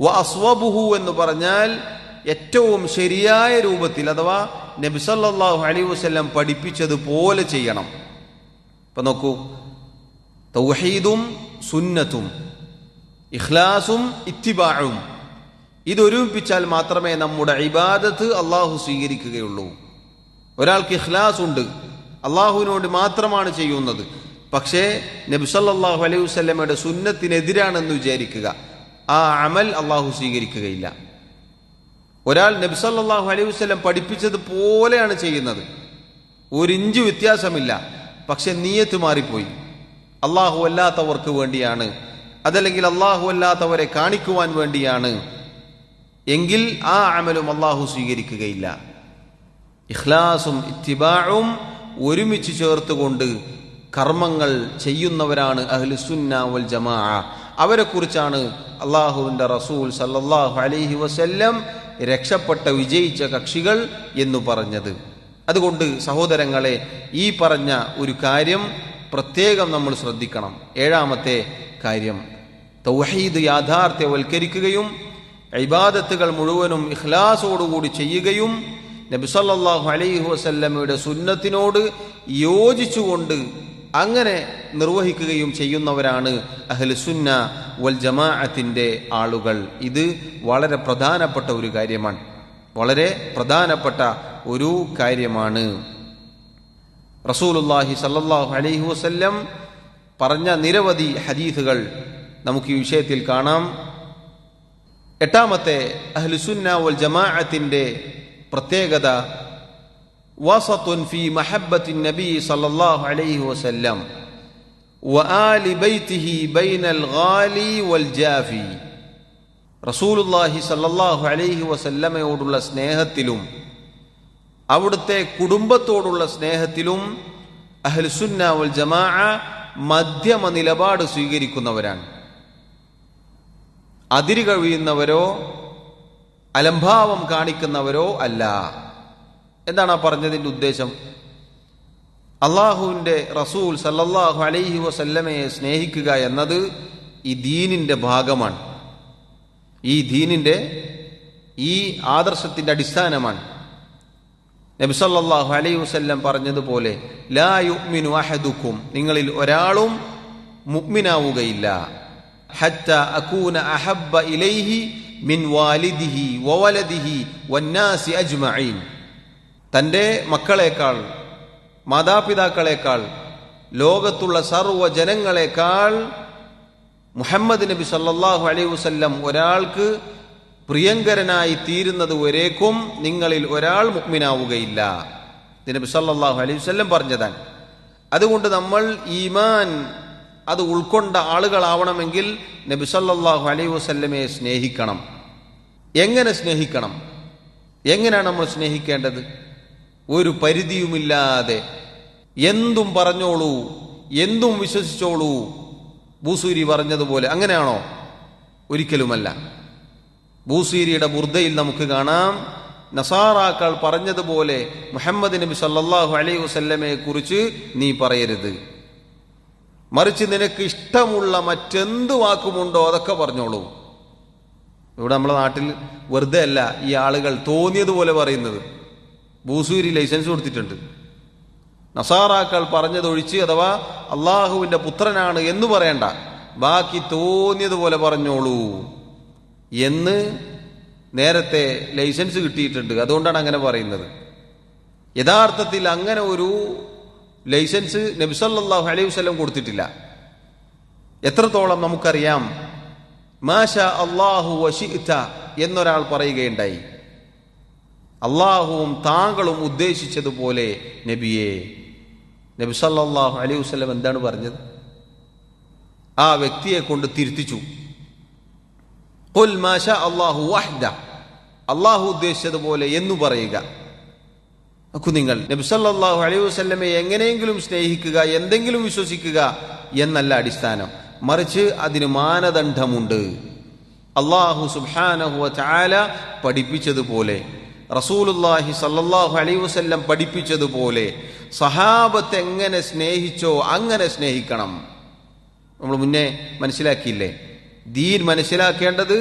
വ അസ്വബുഹു എന്ന് പറഞ്ഞാൽ ഏറ്റവും ശരിയായ രൂപത്തിൽ, അഥവാ നബി സല്ലല്ലാഹു അലൈഹി വസല്ലം പഠിപ്പിച്ചതുപോലെ ചെയ്യണം. ഇപ്പൊ നോക്കൂ, തൗഹീദും സുന്നത്തും ഇഖ്ലാസും ഇത്തിബാഉം ഇതൊരുമിപ്പിച്ചാൽ മാത്രമേ നമ്മുടെ ഇബാദത്ത് അള്ളാഹു സ്വീകരിക്കുകയുള്ളൂ. ഒരാൾക്ക് ഇഖ്ലാസ് ഉണ്ട്, അള്ളാഹുവിന് വേണ്ടി മാത്രമാണ് ചെയ്യുന്നത്, പക്ഷേ നബി സല്ലല്ലാഹു അലൈഹി വസല്ലമയുടെ സുന്നത്തിനെതിരാണെന്ന് വിചാരിക്കുക, ആ അമൽ അള്ളാഹു സ്വീകരിക്കുകയില്ല. ഒരാൾ നബി സല്ലല്ലാഹു അലൈഹി വസല്ലം പഠിപ്പിച്ചത് പോലെയാണ് ചെയ്യുന്നത്, ഒരിഞ്ച് വ്യത്യാസമില്ല, പക്ഷെ നിയ്യത്ത് മാറിപ്പോയി, അള്ളാഹു അല്ലാത്തവർക്ക് വേണ്ടിയാണ്, അതല്ലെങ്കിൽ അള്ളാഹു അല്ലാത്തവരെ കാണിക്കുവാൻ വേണ്ടിയാണ്, എങ്കിൽ ആ അമലും അള്ളാഹു സ്വീകരിക്കുകയില്ല. ഇഖ്ലാസും ഇത്തിബാഉം ഒരുമിച്ച് ചേർത്തുകൊണ്ട് കർമ്മങ്ങൾ ചെയ്യുന്നവരാണ് അഹ്ലുസുന്ന വൽ ജമാഅ. അവരെ കുറിച്ചാണ് അള്ളാഹുവിന്റെ റസൂൽ സല്ലല്ലാഹു അലൈഹി വസല്ലം രക്ഷപ്പെട്ട വിജയിച്ച കക്ഷികൾ എന്ന് പറഞ്ഞത്. അതുകൊണ്ട് സഹോദരങ്ങളെ, ഈ പറഞ്ഞ ഒരു കാര്യം പ്രത്യേകം നമ്മൾ ശ്രദ്ധിക്കണം. ഏഴാമത്തെ കാര്യം, തൗഹീദ് യാഥാർത്ഥ്യവൽക്കരിക്കുകയും ഇബാദത്തുകൾ മുഴുവനും ഇഖ്ലാസോടുകൂടി ചെയ്യുകയും നബി സല്ലല്ലാഹു അലൈഹി വസല്ലമയുടെ സുന്നത്തിനോട് യോജിച്ചുകൊണ്ട് അങ്ങനെ നിർവഹിക്കുകയും ചെയ്യുന്നവരാണ് അഹ്ലുസുന്ന വൽ ജമാഅത്തിന്റെ ആളുകൾ. ഇത് വളരെ പ്രധാനപ്പെട്ട ഒരു കാര്യമാണ്, വളരെ പ്രധാനപ്പെട്ട ഒരു കാര്യമാണ്. റസൂലുള്ളാഹി സല്ലല്ലാഹു അലൈഹി വസല്ലം പറഞ്ഞ നിരവധി ഹദീസുകൾ നമുക്ക് ഈ വിഷയത്തിൽ കാണാം. എട്ടാമത്തെ അഹ്ലുസുന്ന വൽ ജമാഅത്തിന്റെ പ്രത്യേകത, വസതുൻ ഫീ മഹബ്ബത്തി നബി സല്ലല്ലാഹു അലൈഹി വസല്ലം വആലി ബൈതിഹി ബൈനൽ ഗാലി വൽ ജാഫി. റസൂലുള്ളാഹി സല്ലല്ലാഹു അലൈഹി വസല്ലമയോടുള്ള സ്നേഹത്തിലും അവിടുത്തെ കുടുംബത്തോടുള്ള സ്നേഹത്തിലും അഹ്ലുസുന്ന വൽ ജമാഅ മധ്യമ നിലപാട് സ്വീകരിക്കുന്നവരാണ്. അതിര് കവിയുന്നവരോ അലംഭാവം കാണിക്കുന്നവരോ അല്ല. എന്താണ് ആ പറഞ്ഞതിന്റെ ഉദ്ദേശം? അള്ളാഹുവിന്റെ റസൂൽ സല്ലല്ലാഹു അലൈഹി വസല്ലമയെ സ്നേഹിക്കുക എന്നത് ഈ ദീനിന്റെ ഭാഗമാണ്, ഈ ദീനിന്റെ ഈ ആദർശത്തിന്റെ അടിസ്ഥാനമാണ്. നബി സല്ലല്ലാഹു അലൈഹി വസല്ലം പറഞ്ഞതുപോലെ, ലാ യുഅ്മിനു അഹദുക്കും, നിങ്ങളിൽ ഒരാളും മുഅ്മിനാവുകയില്ല, ഹത്താ അകൂന അഹബ്ബ ഇലൈഹി മിൻ വാലിദിഹി വവലദിഹി വന്നാസി അജ്മഈൻ. തൻ്റെ മക്കളെക്കാൾ, മാതാപിതാക്കളെക്കാൾ, ലോകത്തുള്ള സർവ്വ ജനങ്ങളെക്കാൾ മുഹമ്മദ് നബി സല്ലല്ലാഹു അലൈഹി വസല്ലം ഒരാൾക്ക് പ്രിയങ്കരനായി തീരുന്നത് വരേക്കും നിങ്ങളിൽ ഒരാൾ മുഅ്മിനാവുകയില്ല. ഇത് നബി സല്ലല്ലാഹു അലൈഹി വസല്ലം പറഞ്ഞതാണ്. അതുകൊണ്ട് നമ്മൾ ഈമാൻ അത് ഉൾക്കൊണ്ട ആളുകളാവണമെങ്കിൽ നബി സല്ലല്ലാഹു അലൈഹി വസല്ലമയെ സ്നേഹിക്കണം. എങ്ങനെ സ്നേഹിക്കണം? എങ്ങനെയാണ് നമ്മൾ സ്നേഹിക്കേണ്ടത്? ഒരു പരിധിയുമില്ലാതെ എന്തും പറഞ്ഞോളൂ, എന്തും വിശ്വസിച്ചോളൂ, ബൂസൂരി പറഞ്ഞതുപോലെ. അങ്ങനെയാണോ? ഒരിക്കലുമല്ല. ബൂസീരിയുടെ ബുർദയിൽ നമുക്ക് കാണാം, നസാറാക്കൾ പറഞ്ഞതുപോലെ മുഹമ്മദ് നബി സല്ലല്ലാഹു അലൈഹി വസല്ലമയെ കുറിച്ച് നീ പറയരുത്, മറിച്ച് നിനക്ക് ഇഷ്ടമുള്ള മറ്റെന്ത് വാക്കുമുണ്ടോ അതൊക്കെ പറഞ്ഞോളൂ. ഇവിടെ നമ്മുടെ നാട്ടിൽ വെറുതെ അല്ല ഈ ആളുകൾ തോന്നിയതുപോലെ പറയുന്നത്. ബൂസൂരി ലൈസൻസ് കൊടുത്തിട്ടുണ്ട്. നസാറാക്കൾ പറഞ്ഞതൊഴിച്ച്, അഥവാ അള്ളാഹുവിന്റെ പുത്രനാണ് എന്ന് പറയണ്ട, ബാക്കി തോന്നിയതുപോലെ പറഞ്ഞോളൂ എന്ന് നേരത്തെ ലൈസൻസ് കിട്ടിയിട്ടുണ്ട്. അതുകൊണ്ടാണ് അങ്ങനെ പറയുന്നത്. യഥാർത്ഥത്തിൽ അങ്ങനെ ഒരു ലൈസൻസ് നബി സല്ലല്ലാഹു അലൈഹി വസല്ലം കൊടുത്തിട്ടില്ല. എത്രത്തോളം നമുക്കറിയാം. മാഷാ അല്ലാഹു വശിഅത എന്നൊരാൾ പറയുകയുണ്ടായി. അള്ളാഹുവും താങ്കളും ഉദ്ദേശിച്ചതുപോലെ നബിയെ. നബി സല്ലല്ലാഹു അലൈഹി വസല്ലം എന്താണ് പറഞ്ഞത്? ആ വ്യക്തിയെ കൊണ്ട് തിരുത്തിച്ചു. ഖുൽ മാ ശാ അല്ലാഹു വഹ്ദ, അള്ളാഹു ഉദ്ദേശിച്ചതുപോലെ എന്ന് പറയുക. നിങ്ങൾ നബി സല്ലല്ലാഹു അലൈഹി വസല്ലമയെ എങ്ങനെയെങ്കിലും സ്നേഹിക്കുക, എന്തെങ്കിലും വിശ്വസിക്കുക എന്നല്ല അടിസ്ഥാനം, മറിച്ച് അതിന് മാനദണ്ഡമുണ്ട്. അല്ലാഹു സുബ്ഹാനഹു വ തആല പഠിപ്പിച്ചതുപോലെ, റസൂലുള്ളാഹി സല്ലല്ലാഹു അലൈഹി വസല്ലം പഠിപ്പിച്ചതുപോലെ സഹാബത്ത് എങ്ങനെ സ്നേഹിച്ചോ അങ്ങനെ സ്നേഹിക്കണം. നമ്മൾ മുന്നേ മനസ്സിലാക്കിയില്ലേ, ദീൻ മനസ്സിലാക്കേണ്ടത്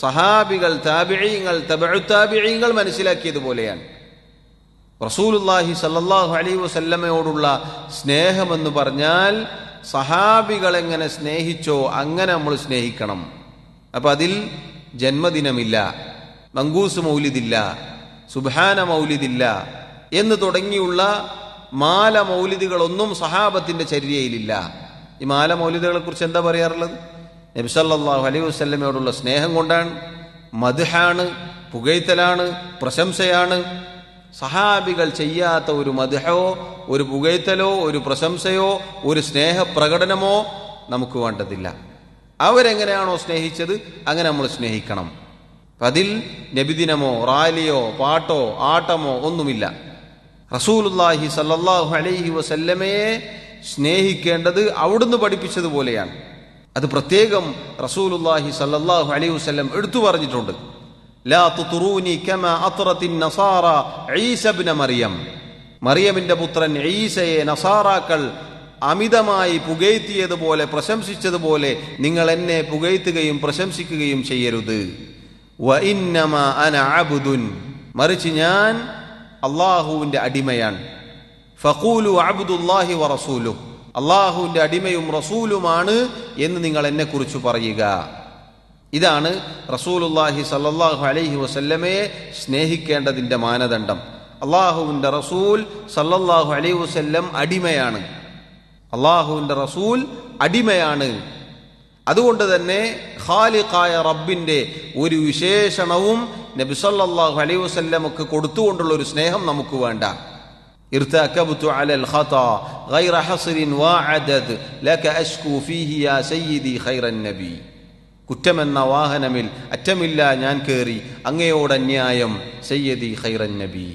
സഹാബികൾ, താബിഈങ്ങൾ, തബഉ താബിഈങ്ങൾ മനസ്സിലാക്കിയതുപോലെയാണ്. റസൂലുള്ളാഹി സല്ലല്ലാഹു അലൈഹി വസല്ലമയോടുള്ള സ്നേഹമെന്ന് പറഞ്ഞാൽ സഹാബികൾ എങ്ങനെ സ്നേഹിച്ചോ അങ്ങനെ നമ്മൾ സ്നേഹിക്കണം. അപ്പൊ അതിൽ ജന്മദിനമില്ല, മങ്കൂസ് മൗലിദില്ല, സുബ്ഹാന മൗലിദില്ല എന്ന് തുടങ്ങിയുള്ള മാല മൗലിദുകളൊന്നും സഹാബത്തിന്റെ ചര്യയിലില്ല. ഈ മാല മൗലിദുകളെ കുറിച്ച് എന്താ പറയാറുള്ളത്? നബി സല്ലല്ലാഹു അലൈഹി വസല്ലമയോടുള്ള സ്നേഹം കൊണ്ടാണ്, മദ്ഹാണ്, പുകഴ്ത്തലാണ്, പ്രശംസയാണ്. സഹാബികൾ ചെയ്യാത്ത ഒരു മദ്ഹോ, ഒരു പുകഴ്ത്തലോ, ഒരു പ്രശംസയോ, ഒരു സ്നേഹപ്രകടനമോ നമുക്ക് വേണ്ടതില്ല. അവരെങ്ങനെയാണോ സ്നേഹിച്ചത് അങ്ങനെ നമ്മൾ സ്നേഹിക്കണം. അതിൽ നബിദിനമോ റാലിയോ പാട്ടോ ആട്ടമോ ഒന്നുമില്ല. റസൂലുള്ളാഹി സല്ലല്ലാഹു അലൈഹി വസല്ലമയെ സ്നേഹിക്കേണ്ടത് അവിടുന്ന് പഠിപ്പിച്ചതുപോലെയാണ്. അത് പ്രത്യേകം റസൂലുള്ളാഹി സല്ലല്ലാഹു അലൈഹി വസല്ലം എടുത്തു പറഞ്ഞിട്ടുണ്ട്. ലാ തുതുറൂനി കമാ അത്റത്തിൻ നസാറ ഈസ ഇബ്ന മറിയം, മറിയമിന്റെ പുത്രൻ ഈസയെ നസാറാക്കൾ അമിതമായി പുകഴ്ത്തിയതുപോലെ, പ്രശംസിച്ചതുപോലെ നിങ്ങൾ എന്നെ പുകഴ്ത്തുകയും പ്രശംസിക്കുകയും ചെയ്യരുത്. വ ഇന്നമാ അന അബ്ദുൻ, മറിച്ച് ഞാൻ അള്ളാഹുവിന്റെ അടിമയാണ്. ഫഖൂലു അബ്ദുല്ലാഹി വ റസൂലുഹു, അള്ളാഹുവിന്റെ അടിമയും റസൂലുമാണ് എന്ന് നിങ്ങൾ എന്നെ കുറിച്ച് പറയുക. ഇതാണ് റസൂലുള്ളാഹി സല്ലല്ലാഹു അലൈഹി വസല്ലമയെ സ്നേഹിക്കേണ്ടതിന്റെ മാനദണ്ഡം. അള്ളാഹുവിന്റെ റസൂൽ സല്ലല്ലാഹു അലൈഹി വസല്ലം അടിമയാണ്. അള്ളാഹുവിന്റെ റസൂൽ അടിമയാണ്. അതുകൊണ്ട് തന്നെ ഖാലിഖായ റബ്ബിന്റെ ഒരു വിശേഷണവും നബി സല്ലല്ലാഹു അലൈഹി വസല്ലമക്ക് കൊടുത്തുകൊണ്ടുള്ള ഒരു സ്നേഹം നമുക്ക് വേണ്ട. ഇർതകബ്തു അലൽ ഖതാ ഗൈറ ഹസ്രിൻ വഅദദ് ലക അശ്കു ഫീഹി യാ സയ്യിദി ഖൈറൻ നബി, കുറ്റമെന്ന വാഹനമിൽ അറ്റമില്ല ഞാൻ കേറി അങ്ങയോട് അന്യായം സയ്യിദി ഖൈറൻ നബി.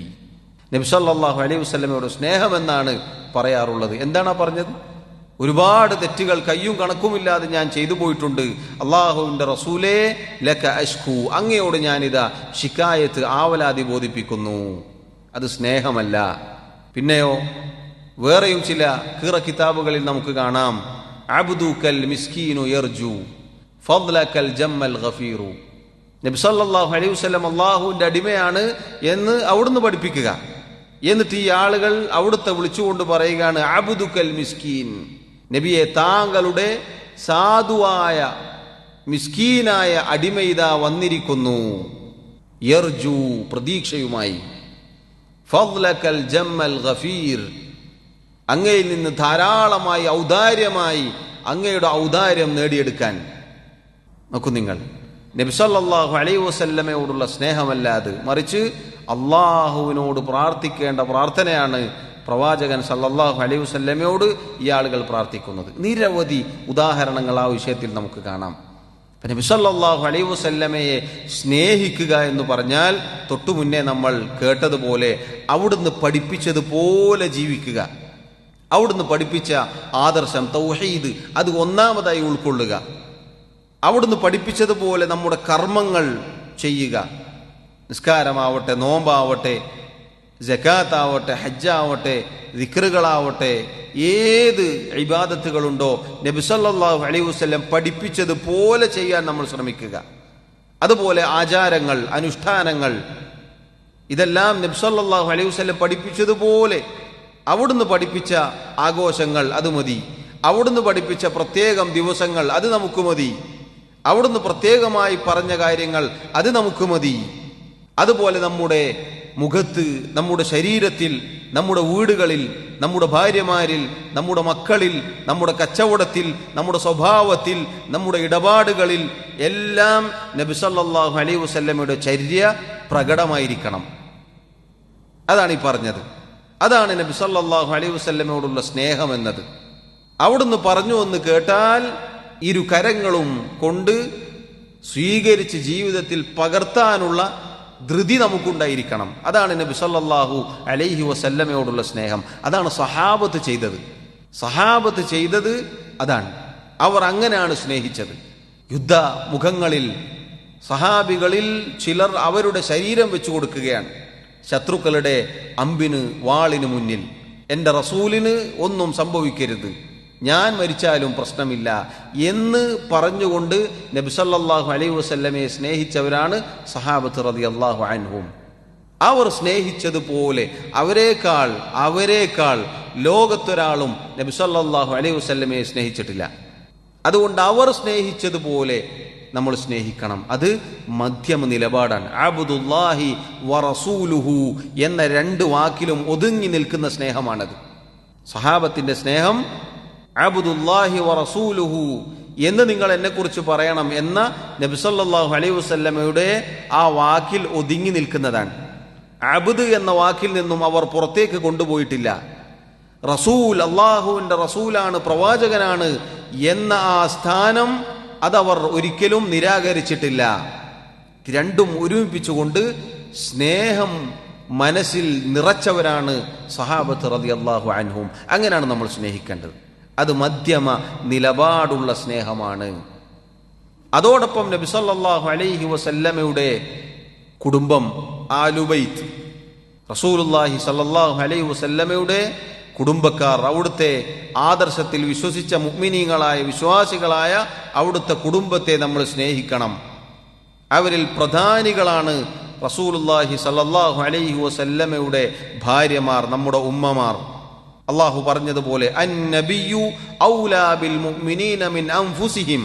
നബി സല്ലല്ലാഹു അലൈഹി വസല്ലമയോട് സ്നേഹമെന്നാണ് പറയാറുള്ളത്. എന്താണ് പറഞ്ഞത്? ഒരുപാട് തെറ്റുകൾ കയ്യും കണക്കുമില്ലാതെ ഞാൻ ചെയ്തു പോയിട്ടുണ്ട്. അള്ളാഹുവിന്റെ റസൂലേ ലക അശ്കു, അങ്ങയോട് ഞാനിതാ ശിക്കായത്ത്, ആവലാതി ബോധിപ്പിക്കുന്നു. അത് സ്നേഹമല്ല. പിന്നെയോ വേറെയും ചില കീറ കിതാബുകളിൽ നമുക്ക് കാണാം, അബ്ദുകൽ മിസ്കീനു യർജു ഫദ്ലകൽ ജമ്മൽ ഗഫീറു. നബി സല്ലല്ലാഹു അലൈഹി വസല്ലം അള്ളാഹുവിന്റെ അടിമയാണ് എന്ന് അവിടുന്ന് പഠിപ്പിക്കുക. എന്നിട്ട് ഈ ആളുകൾ അവിടുത്തെ വിളിച്ചുകൊണ്ട് പറയുകയാണ് അബ്ദുകൽ മിസ്കീൻ, നബിയെ താങ്കളുടെ സാധുവായ മിസ്കീനായ അടിമയിതാ വന്നിരിക്കുന്നു. യർജു, പ്രതീക്ഷയുമായി, ഫദ്ലകൽ ജമ്മൽ ഗഫീർ, അങ്ങയിൽ നിന്ന് ധാരാളമായി ഔദാര്യമായി അങ്ങയുടെ ഔദാര്യം നേടിയെടുക്കാൻ. നോക്കൂ നിങ്ങൾ, നബി സല്ലല്ലാഹു അലൈഹി വസല്ലമയോടുള്ള സ്നേഹമല്ലാതെ മറിച്ച് അള്ളാഹുവിനോട് പ്രാർത്ഥിക്കേണ്ട പ്രാർത്ഥനയാണ് പ്രവാചകൻ സല്ലല്ലാഹു അലൈഹി വസല്ലമയോട് ഈ ആളുകൾ പ്രാർത്ഥിക്കുന്നത്. നിരവധി ഉദാഹരണങ്ങൾ ആ വിഷയത്തിൽ നമുക്ക് കാണാം. നബി സല്ലല്ലാഹു അലൈഹി വസല്ലമയെ സ്നേഹിക്കുക എന്ന് പറഞ്ഞാൽ തൊട്ടു മുന്നേ നമ്മൾ കേട്ടതുപോലെ അവിടുന്ന് പഠിപ്പിച്ചതുപോലെ ജീവിക്കുക. അവിടുന്ന് പഠിപ്പിച്ച ആദർശം തൗഹീദ് അത് ഒന്നാമതായി ഉൾക്കൊള്ളുക. അവിടുന്ന് പഠിപ്പിച്ചതുപോലെ നമ്മുടെ കർമ്മങ്ങൾ ചെയ്യുക. നിസ്കാരമാവട്ടെ, നോമ്പാവട്ടെ, സകാത്താവട്ടെ, ഹജ്ജാവട്ടെ, ദിക്റുകളാവട്ടെ, ഏത് ഇബാദത്തുകളുണ്ടോ നബി സല്ലല്ലാഹു അലൈഹി വസല്ലം പഠിപ്പിച്ചതുപോലെ ചെയ്യാൻ നമ്മൾ ശ്രമിക്കുക. അതുപോലെ ആചാരങ്ങൾ, അനുഷ്ഠാനങ്ങൾ, ഇതെല്ലാം നബി സല്ലല്ലാഹു അലൈഹി വസല്ലം പഠിപ്പിച്ചതുപോലെ, അവിടുന്ന് പഠിപ്പിച്ച ആഘോഷങ്ങൾ അത് മതി, അവിടുന്ന് പഠിപ്പിച്ച പ്രത്യേകം ദിവസങ്ങൾ അത് നമുക്ക് മതി, അവിടുന്ന് പ്രത്യേകമായി പറഞ്ഞ കാര്യങ്ങൾ അത് നമുക്ക് മതി. അതുപോലെ നമ്മുടെ മുഖത്ത്, നമ്മുടെ ശരീരത്തിൽ, നമ്മുടെ വീടുകളിൽ, നമ്മുടെ ഭാര്യമാരിൽ, നമ്മുടെ മക്കളിൽ, നമ്മുടെ കച്ചവടത്തിൽ, നമ്മുടെ സ്വഭാവത്തിൽ, നമ്മുടെ ഇടപാടുകളിൽ എല്ലാം നബി സല്ലല്ലാഹു അലൈഹി വസല്ലമയുടെ ചര്യ പ്രകടമായിരിക്കണം. അതാണ് ഈ പറഞ്ഞത്. അതാണ് നബി സല്ലല്ലാഹു അലൈഹി വസല്ലമയോടുള്ള സ്നേഹം എന്നത്. അവിടുന്ന് പറഞ്ഞു എന്ന് കേട്ടാൽ ഇരു കരങ്ങളും കൊണ്ട് സ്വീകരിച്ച് ജീവിതത്തിൽ പകർത്താനുള്ള ധൃതി നമുക്കുണ്ടായിരിക്കണം. അതാണ് നബി സല്ലല്ലാഹു അലൈഹി വസല്ലമയോടുള്ള സ്നേഹം. അതാണ് സഹാബത്ത് ചെയ്തത്. സഹാബത്ത് ചെയ്തത് അതാണ്. അവർ അങ്ങനെയാണ് സ്നേഹിച്ചത്. യുദ്ധ മുഖങ്ങളിൽ സഹാബികളിൽ ചിലർ അവരുടെ ശരീരം വെച്ചു കൊടുക്കുകയാണ് ശത്രുക്കളുടെ അമ്പിന്, വാളിന് മുന്നിൽ. എൻ്റെ റസൂലിന് ഒന്നും സംഭവിക്കരുത്, ഞാൻ മരിച്ചാലും പ്രശ്നമില്ല എന്ന് പറഞ്ഞുകൊണ്ട് നബി സല്ലല്ലാഹു അലൈഹി വസല്ലമയെ സ്നേഹിച്ചവരാണ് സഹാബത്ത് റളിയല്ലാഹു അൻഹും. അവർ സ്നേഹിച്ചതുപോലെ അവരേക്കാൾ ലോകത്തൊരാളും നബി സല്ലല്ലാഹു അലൈഹി വസല്ലമയെ സ്നേഹിച്ചിട്ടില്ല. അതുകൊണ്ട് അവർ സ്നേഹിച്ചതുപോലെ നമ്മൾ സ്നേഹിക്കണം. അത് മധ്യമ നിലപാടാണ്. അബ്ദുല്ലാഹി വറസൂലുഹു എന്ന രണ്ട് വാക്കിലും ഒതുങ്ങി നിൽക്കുന്ന സ്നേഹമാണത്. സഹാബത്തിന്റെ സ്നേഹം അബ്ദുല്ലാഹി വറസൂലുഹു എന്ന് നിങ്ങൾ എന്നെക്കുറിച്ച് പറയണം എന്ന നബി സല്ലല്ലാഹു അലൈഹി വസല്ലമയുടെ ആ വാക്കിൽ ഒതുങ്ങി നിൽക്കുന്നതാണ്. അബ്ദ് എന്ന വാക്കിൽ നിന്നും അവർ പുറത്തേക്ക് കൊണ്ടുപോയിട്ടില്ല. റസൂൽ, അള്ളാഹുവിന്റെ റസൂലാണ്, പ്രവാചകനാണ് എന്ന ആ സ്ഥാനം അതവർ ഒരിക്കലും നിരാകരിച്ചിട്ടില്ല. രണ്ടും ഒരുമിപ്പിച്ചുകൊണ്ട് സ്നേഹം മനസ്സിൽ നിറച്ചവരാണ് സഹാബത്ത് റളിയല്ലാഹു അൻഹും. അങ്ങനെയാണ് നമ്മൾ സ്നേഹിക്കേണ്ടത്. അത് മധ്യമ നിലപാടുള്ള സ്നേഹമാണ്. അതോടൊപ്പം നബി സല്ലല്ലാഹു അലൈഹി വസല്ലമയുടെ കുടുംബം, ആലുബൈത്ത്, റസൂലുള്ളാഹി സല്ലല്ലാഹു അലൈഹി വസല്ലമയുടെ കുടുംബക്കാർ, അവിടുത്തെ ആദർശത്തിൽ വിശ്വസിച്ച മുഅ്മിനീങ്ങളായ വിശ്വാസികളായ അവിടുത്തെ കുടുംബത്തെ നമ്മൾ സ്നേഹിക്കണം. അവരിൽ പ്രധാനികളാണ് റസൂലുള്ളാഹി സല്ലല്ലാഹു അലൈഹി വസല്ലമയുടെ ഭാര്യമാർ, നമ്മുടെ ഉമ്മമാർ. അള്ളാഹു പറഞ്ഞതുപോലെ അന്നബിയ്യു ഔലാ ബിൽ മുഅ്മിനീന മിൻ അൻഫുസിഹിം.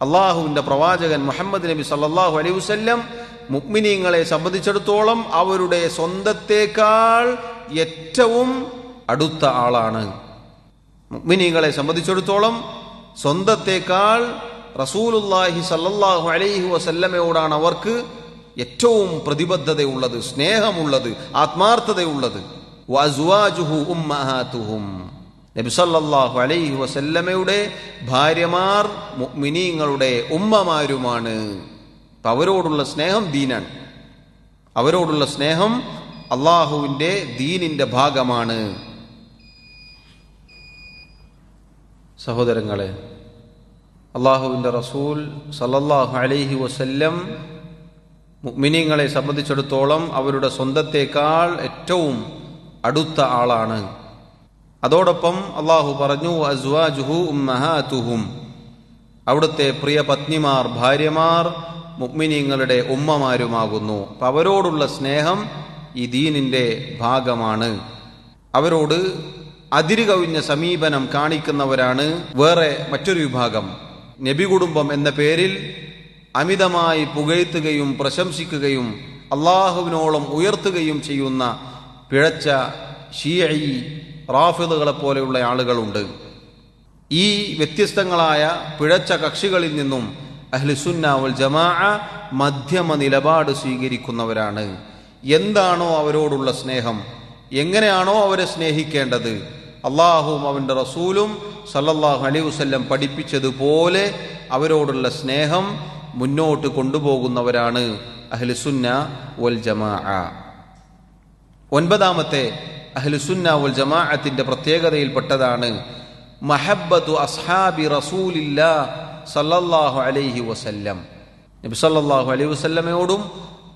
അള്ളാഹുവിന്റെ പ്രവാചകൻ മുഹമ്മദ് നബി സല്ലല്ലാഹു അലൈഹി വസല്ലം മുഅ്മിനീങ്ങളെ സംബന്ധിച്ചിടത്തോളം അവരുടെ സ്വന്തത്തേക്കാൾ ഏറ്റവും അടുത്ത ആളാണ്. മുഅ്മിനീങ്ങളെ സംബന്ധിച്ചിടത്തോളം സ്വന്തത്തേക്കാൾ റസൂലുള്ളാഹി സല്ലല്ലാഹു അലൈഹി വസല്ലമയോടാണ് അവർക്ക് ഏറ്റവും പ്രതിബദ്ധതയുള്ളത്, സ്നേഹമുള്ളത്, ആത്മാർത്ഥതയുള്ളത്. വഅസ്വാജുഹു ഉമ്മഹാതുഹും. നബി സല്ലല്ലാഹു അലൈഹി വസല്ലമയുടെ ഭാര്യമാർ മുഅ്മിനീങ്ങളുടെ ഉമ്മമാരുമാണ്. അവരോടുള്ള സ്നേഹം ദീനാണ്. അവരോടുള്ള സ്നേഹം അള്ളാഹുവിന്റെ ദീനിന്റെ ഭാഗമാണ്. സഹോദരങ്ങളെ, അള്ളാഹുവിന്റെ റസൂൽ സല്ലല്ലാഹു അലൈഹി വസല്ലം മുഅ്മിനീങ്ങളെ സംബന്ധിച്ചിടത്തോളം അവരുടെ സ്വന്തത്തേക്കാൾ ഏറ്റവും അടുത്ത ആളാണ്. അതോടൊപ്പം അള്ളാഹു പറഞ്ഞു അസ്വാജുഹു ഉമ്മഹാതുഹും. അവിടുത്തെ പ്രിയ പത്നിമാർ, ഭാര്യമാർ മുഅ്മിനീങ്ങളുടെ ഉമ്മമാരുമാകുന്നു. അവരോടുള്ള സ്നേഹം ഈ ദീനിന്റെ ഭാഗമാണ്. അവരോട് അതിരുകവിഞ്ഞ സമീപനം കാണിക്കുന്നവരാണ് വേറെ മറ്റൊരു വിഭാഗം. നബി കുടുംബം എന്ന പേരിൽ അമിതമായി പുകഴ്ത്തുകയും പ്രശംസിക്കുകയും അള്ളാഹുവിനോളം ഉയർത്തുകയും ചെയ്യുന്ന പിഴച്ച ഷിയഈ റാഫിദുകളെ പോലെയുള്ള ആളുകളുണ്ട്. ഈ വ്യത്യസ്തങ്ങളായ പിഴച്ച കക്ഷികളിൽ നിന്നും അഹ്ലുസുന്ന വൽ ജമാഅ മധ്യമ നിലപാട് സ്വീകരിക്കുന്നവരാണ്. എന്താണോ അവരോടുള്ള സ്നേഹം, എങ്ങനെയാണോ അവരെ സ്നേഹിക്കേണ്ടത്, അള്ളാഹുവും അവന്റെ റസൂലും സല്ലല്ലാഹു അലൈഹി വസല്ലം പഠിപ്പിച്ചതുപോലെ അവരോടുള്ള സ്നേഹം മുന്നോട്ട് കൊണ്ടുപോകുന്നവരാണ് അഹ്ലുസുന്ന വൽ ജമാഅ. ഒൻപതാമത്തെ അഹ്ലുസുന്ന വൽ ജമാഅത്തിന്റെ പ്രത്യേകതയിൽപ്പെട്ടതാണ് മഹബ്ബത്തു അസ്ഹാബി റസൂലില്ലാഹ് സല്ലല്ലാഹു അലൈഹി വസല്ലം. നബി സല്ലല്ലാഹു അലൈഹി വസല്ലമയോടും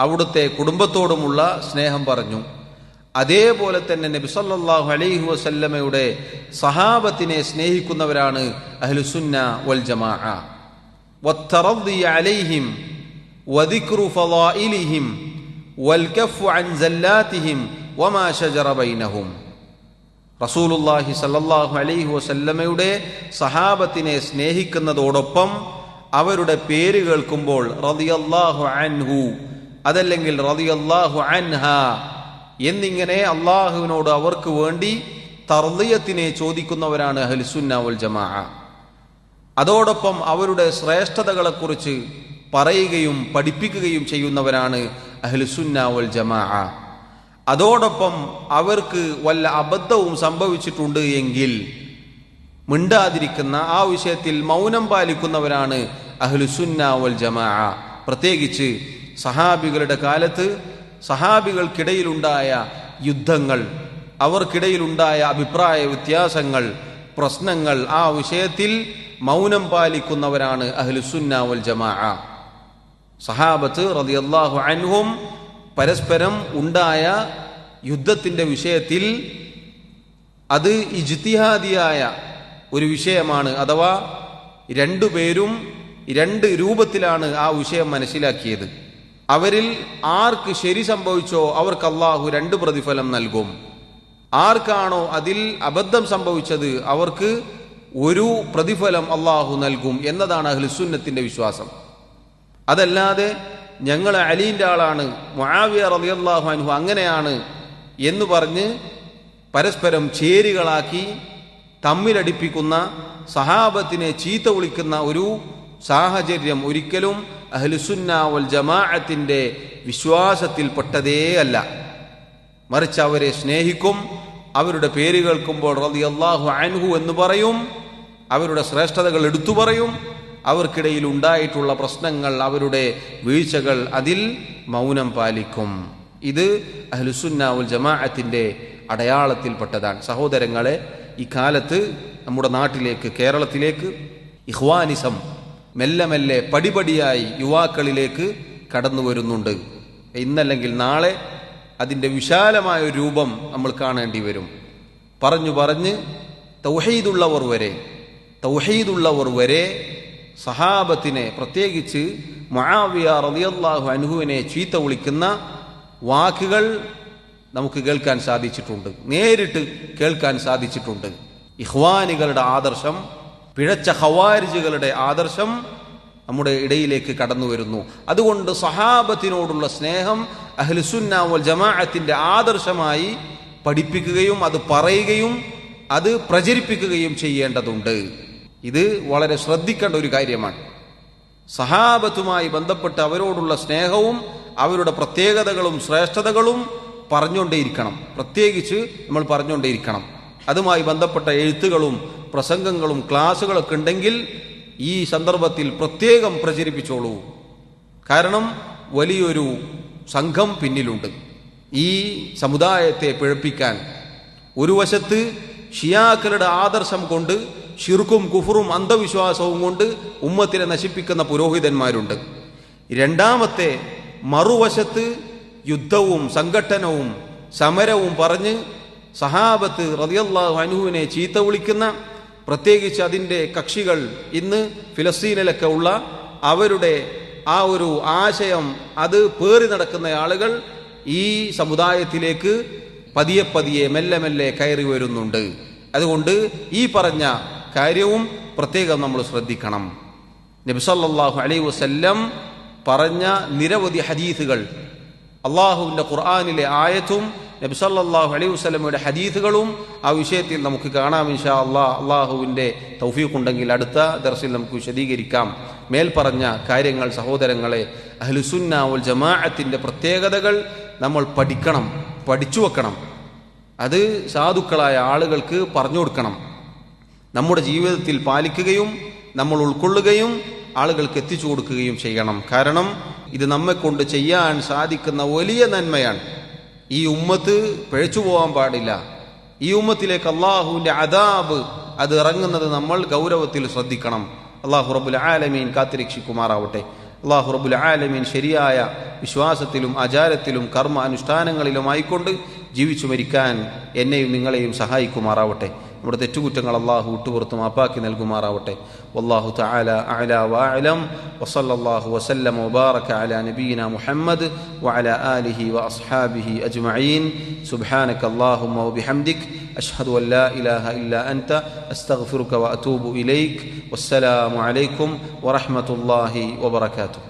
അവിടുത്തെ കുടുംബത്തോടുമുള്ള സ്നേഹം പറഞ്ഞു. അതേപോലെ തന്നെ നബി സല്ലല്ലാഹു അലൈഹി വസല്ലമയുടെ സഹാബത്തിനെ സ്നേഹിക്കുന്നവരാണ് അഹ്ലുസുന്ന വൽ ജമാഅ. വത്തറദ്ദി അലൈഹിം വദിക്റു ഫളായിലിഹിം വൽകഫു അൻ സല്ലാത്തിഹിം വമാ ശജറ ബൈനഹും. റസൂലുള്ളാഹി സല്ലല്ലാഹു അലൈഹി വസല്ലമയുടെ സഹാബത്തിനെ സ്നേഹിക്കുന്നതോടൊപ്പം അവരുടെ പേര് കേൾക്കുമ്പോൾ റളിയല്ലാഹു അൻഹു അതല്ലെങ്കിൽ റളിയല്ലാഹു അൻഹാ എന്നിങ്ങനെ അള്ളാഹുവിനോട് അവർക്ക് വേണ്ടി തർദിയത്തിനെ ചോദിക്കുന്നവരാണ് അഹ്ലുസുന്ന വൽ ജമാഅ. അതോടൊപ്പം അവരുടെ ശ്രേഷ്ഠതകളെക്കുറിച്ച് പറയുകയും പഠിപ്പിക്കുകയും ചെയ്യുന്നവരാണ് അഹ്ലുസുന്ന വൽ ജമാഅ. അതോടൊപ്പം അവർക്ക് വല്ല അബദ്ധവും സംഭവിച്ചിട്ടുണ്ട് എങ്കിൽ മിണ്ടാതിരിക്കുന്ന, ആ വിഷയത്തിൽ മൗനം പാലിക്കുന്നവരാണ് അഹ്ലുസുന്ന വൽ ജമാഅ. പ്രത്യേകിച്ച് സഹാബികളുടെ കാലത്ത് സഹാബികൾക്കിടയിലുണ്ടായ യുദ്ധങ്ങൾ, അവർക്കിടയിലുണ്ടായ അഭിപ്രായ വ്യത്യാസങ്ങൾ, പ്രശ്നങ്ങൾ, ആ വിഷയത്തിൽ മൗനം പാലിക്കുന്നവരാണ് അഹ്ലുസുന്ന വൽ ജമാഅ. സഹാബത്ത് റളിയല്ലാഹു അൻഹും പരസ്പരം ഉണ്ടായ യുദ്ധത്തിന്റെ വിഷയത്തിൽ അത് ഇജ്തിഹാദിയായ ഒരു വിഷയമാണ്. അഥവാ രണ്ടുപേരും രണ്ട് രൂപത്തിലാണ് ആ വിഷയം മനസ്സിലാക്കിയത്. അവരിൽ ആർക്ക് ശരി സംഭവിച്ചോ അവർക്ക് അള്ളാഹു 2 പ്രതിഫലം നൽകും. ആർക്കാണോ അതിൽ അബദ്ധം സംഭവിച്ചത് അവർക്ക് 1 പ്രതിഫലം അള്ളാഹു നൽകും എന്നതാണ് അഹ്ലുസുന്നത്തിന്റെ വിശ്വാസം. അതല്ലാതെ ഞങ്ങൾ അലീന്റെ ആളാണ്, മുആവിയ റളിയല്ലാഹു അൻഹു അങ്ങനെയാണ് എന്ന് പറഞ്ഞ് പരസ്പരം ചേരികളാക്കി തമ്മിലടിപ്പിക്കുന്ന, സഹാബത്തിനെ ചീത്ത വിളിക്കുന്ന ഒരു സാഹചര്യം ഒരിക്കലും അഹ്ലുസുന്ന വൽ ജമാഅത്തിന്റെ വിശ്വാസത്തിൽപ്പെട്ടതേ അല്ല. മറിച്ച് അവരെ സ്നേഹിക്കും, അവരുടെ പേര് കേൾക്കുമ്പോൾ റളിയല്ലാഹു അൻഹു എന്ന് പറയും, അവരുടെ ശ്രേഷ്ഠതകൾ എടുത്തു പറയും, അവർക്കിടയിൽ ഉണ്ടായിട്ടുള്ള പ്രശ്നങ്ങൾ, അവരുടെ വീഴ്ചകൾ, അതിൽ മൗനം പാലിക്കും. ഇത് അഹ്ലുസുന്ന വൽ ജമാഅത്തിന്റെ അടയാളത്തിൽപ്പെട്ടതാണ്. സഹോദരങ്ങളെ, ഈ കാലത്ത് നമ്മുടെ നാട്ടിലേക്ക്, കേരളത്തിലേക്ക് ഇഖ്വാനിസം മെല്ലെ മെല്ലെ പടിപടിയായി യുവാക്കളിലേക്ക് കടന്നു വരുന്നുണ്ട്. ഇന്നല്ലെങ്കിൽ നാളെ അതിൻ്റെ വിശാലമായ ഒരു രൂപം നമ്മൾ കാണേണ്ടി വരും. പറഞ്ഞു പറഞ്ഞ് തൗഹീദുള്ളവർ വരെ സഹാബത്തിനെ, പ്രത്യേകിച്ച് മുആവിയ റളിയല്ലാഹു അൻഹുവിനെ ചീത്ത വിളിക്കുന്ന വാക്കുകൾ നമുക്ക് കേൾക്കാൻ സാധിച്ചിട്ടുണ്ട്, നേരിട്ട് കേൾക്കാൻ സാധിച്ചിട്ടുണ്ട്. ഇഖ്വാനികളുടെ ആദർശം, പിഴച്ച ഖവാരിജുകളുടെ ആദർശം നമ്മുടെ ഇടയിലേക്ക് കടന്നു വരുന്നു. അതുകൊണ്ട് സഹാബത്തിനോടുള്ള സ്നേഹം അഹ്ലുസുന്ന വൽ ജമാഅത്തിന്റെ ആദർശമായി പഠിപ്പിക്കുകയും അത് പറയുകയും അത് പ്രചരിപ്പിക്കുകയും ചെയ്യേണ്ടതുണ്ട്. ഇത് വളരെ ശ്രദ്ധിക്കേണ്ട ഒരു കാര്യമാണ്. സഹാബത്തുമായി ബന്ധപ്പെട്ട് അവരോടുള്ള സ്നേഹവും അവരുടെ പ്രത്യേകതകളും ശ്രേഷ്ഠതകളും പറഞ്ഞുകൊണ്ടേയിരിക്കണം. പ്രത്യേകിച്ച് നമ്മൾ പറഞ്ഞുകൊണ്ടേയിരിക്കണം. അതുമായി ബന്ധപ്പെട്ട എഴുത്തുകളും പ്രസംഗങ്ങളും ക്ലാസുകളൊക്കെ ഉണ്ടെങ്കിൽ ഈ സന്ദർഭത്തിൽ പ്രത്യേകം പ്രചരിപ്പിച്ചോളൂ. കാരണം വലിയൊരു സംഘം പിന്നിലുണ്ട് ഈ സമുദായത്തെ പിഴപ്പിക്കാൻ. ഒരു വശത്ത് ഷിയാക്കളുടെ ആദർശം കൊണ്ട്, ശിർക്കും കുഫറും അന്ധവിശ്വാസവും കൊണ്ട് ഉമ്മത്തിനെ നശിപ്പിക്കുന്ന പുരോഹിതന്മാരുണ്ട്. രണ്ടാമത്തെ മറുവശത്ത് യുദ്ധവും സംഘട്ടനവും സമരവും പറഞ്ഞ് സഹാബത്ത് റളിയല്ലാഹു അൻഹുവിനെ ചീത്ത വിളിക്കുന്ന, പ്രത്യേകിച്ച് അതിൻ്റെ കക്ഷികൾ ഇന്ന് ഫിലസ്തീനിലൊക്കെ ഉള്ള അവരുടെ ആ ഒരു ആശയം അത് പേറി നടക്കുന്ന ആളുകൾ ഈ സമുദായത്തിലേക്ക് പതിയെ പതിയെ മെല്ലെ മെല്ലെ കയറി വരുന്നുണ്ട്. അതുകൊണ്ട് ഈ പറഞ്ഞ കാര്യവും പ്രത്യേകം നമ്മൾ ശ്രദ്ധിക്കണം. നബി സല്ലല്ലാഹു അലൈഹി വസല്ലം പറഞ്ഞ നിരവധി ഹദീസുകൾ, അള്ളാഹുവിൻ്റെ ഖുർആനിലെ ആയത്തും നബി സല്ലല്ലാഹു അലൈഹി വസല്ലമയുടെ ഹദീസുകളും ആ വിഷയത്തിൽ നമുക്ക് കാണാം. ഇൻഷാ അല്ലാഹ്, അള്ളാഹുവിൻ്റെ തൗഫീഖ് ഉണ്ടെങ്കിൽ അടുത്ത ദർസിൽ നമുക്ക് വിശദീകരിക്കാം. മേൽപ്പറഞ്ഞ കാര്യങ്ങൾ സഹോദരങ്ങളെ, അഹ്ലുസുന്ന വൽ ജമാഅത്തിന്റെ പ്രത്യേകതകൾ നമ്മൾ പഠിക്കണം, പഠിച്ചു വെക്കണം. അത് സാധുക്കളായ ആളുകൾക്ക് പറഞ്ഞു കൊടുക്കണം. നമ്മുടെ ജീവിതത്തിൽ പാലിക്കുകയും നമ്മൾ ഉൾക്കൊള്ളുകയും ആളുകൾക്ക് എത്തിച്ചു കൊടുക്കുകയും ചെയ്യണം. കാരണം ഇത് നമ്മെ കൊണ്ട് ചെയ്യാൻ സാധിക്കുന്ന വലിയ നന്മയാണ്. ഈ ഉമ്മത്ത് പിഴച്ചു പോകാൻ പാടില്ല. ഈ ഉമ്മത്തിലേക്ക് അള്ളാഹുവിൻ്റെ അദാബ് അത് ഇറങ്ങുന്നത് നമ്മൾ ഗൗരവത്തിൽ ശ്രദ്ധിക്കണം. അള്ളാഹു റബ്ബുൽ ആലമീൻ കാത്തുരക്ഷിക്കുമാറാവട്ടെ. അള്ളാഹു റബ്ബുൽ ആലമീൻ ശരിയായ വിശ്വാസത്തിലും ആചാരത്തിലും കർമ്മ അനുഷ്ഠാനങ്ങളിലുമായിക്കൊണ്ട് ജീവിച്ചു മരിക്കാൻ എന്നെയും നിങ്ങളെയും സഹായിക്കുമാറാവട്ടെ. നമ്മുടെ തെറ്റുകുറ്റങ്ങൾ അള്ളാഹു വിട്ടുപുറത്ത് മാപ്പാക്കി നൽകുമാറാവട്ടെ. വല്ലാഹു തആല അഅല വഅലം വസല്ലല്ലാഹു വസല്ലമ വബാറക അലാ നബിയിന മുഹമ്മദ് വഅലാ ആലിഹി വഅസ്ഹാബിഹി അജ്മഈൻ. സുബ്ഹാനക അല്ലാഹുമ്മ വബിഹംദിക് അഷ്ഹദു അൻ ലാ ഇലാഹ ഇല്ലാ അൻത അസ്തഗ്ഫിറുക വഅതൂബു ഇലൈക്. വസ്സലാമു അലൈക്കും വറഹ്മത്തുള്ളാഹി വബറകാതുഹു.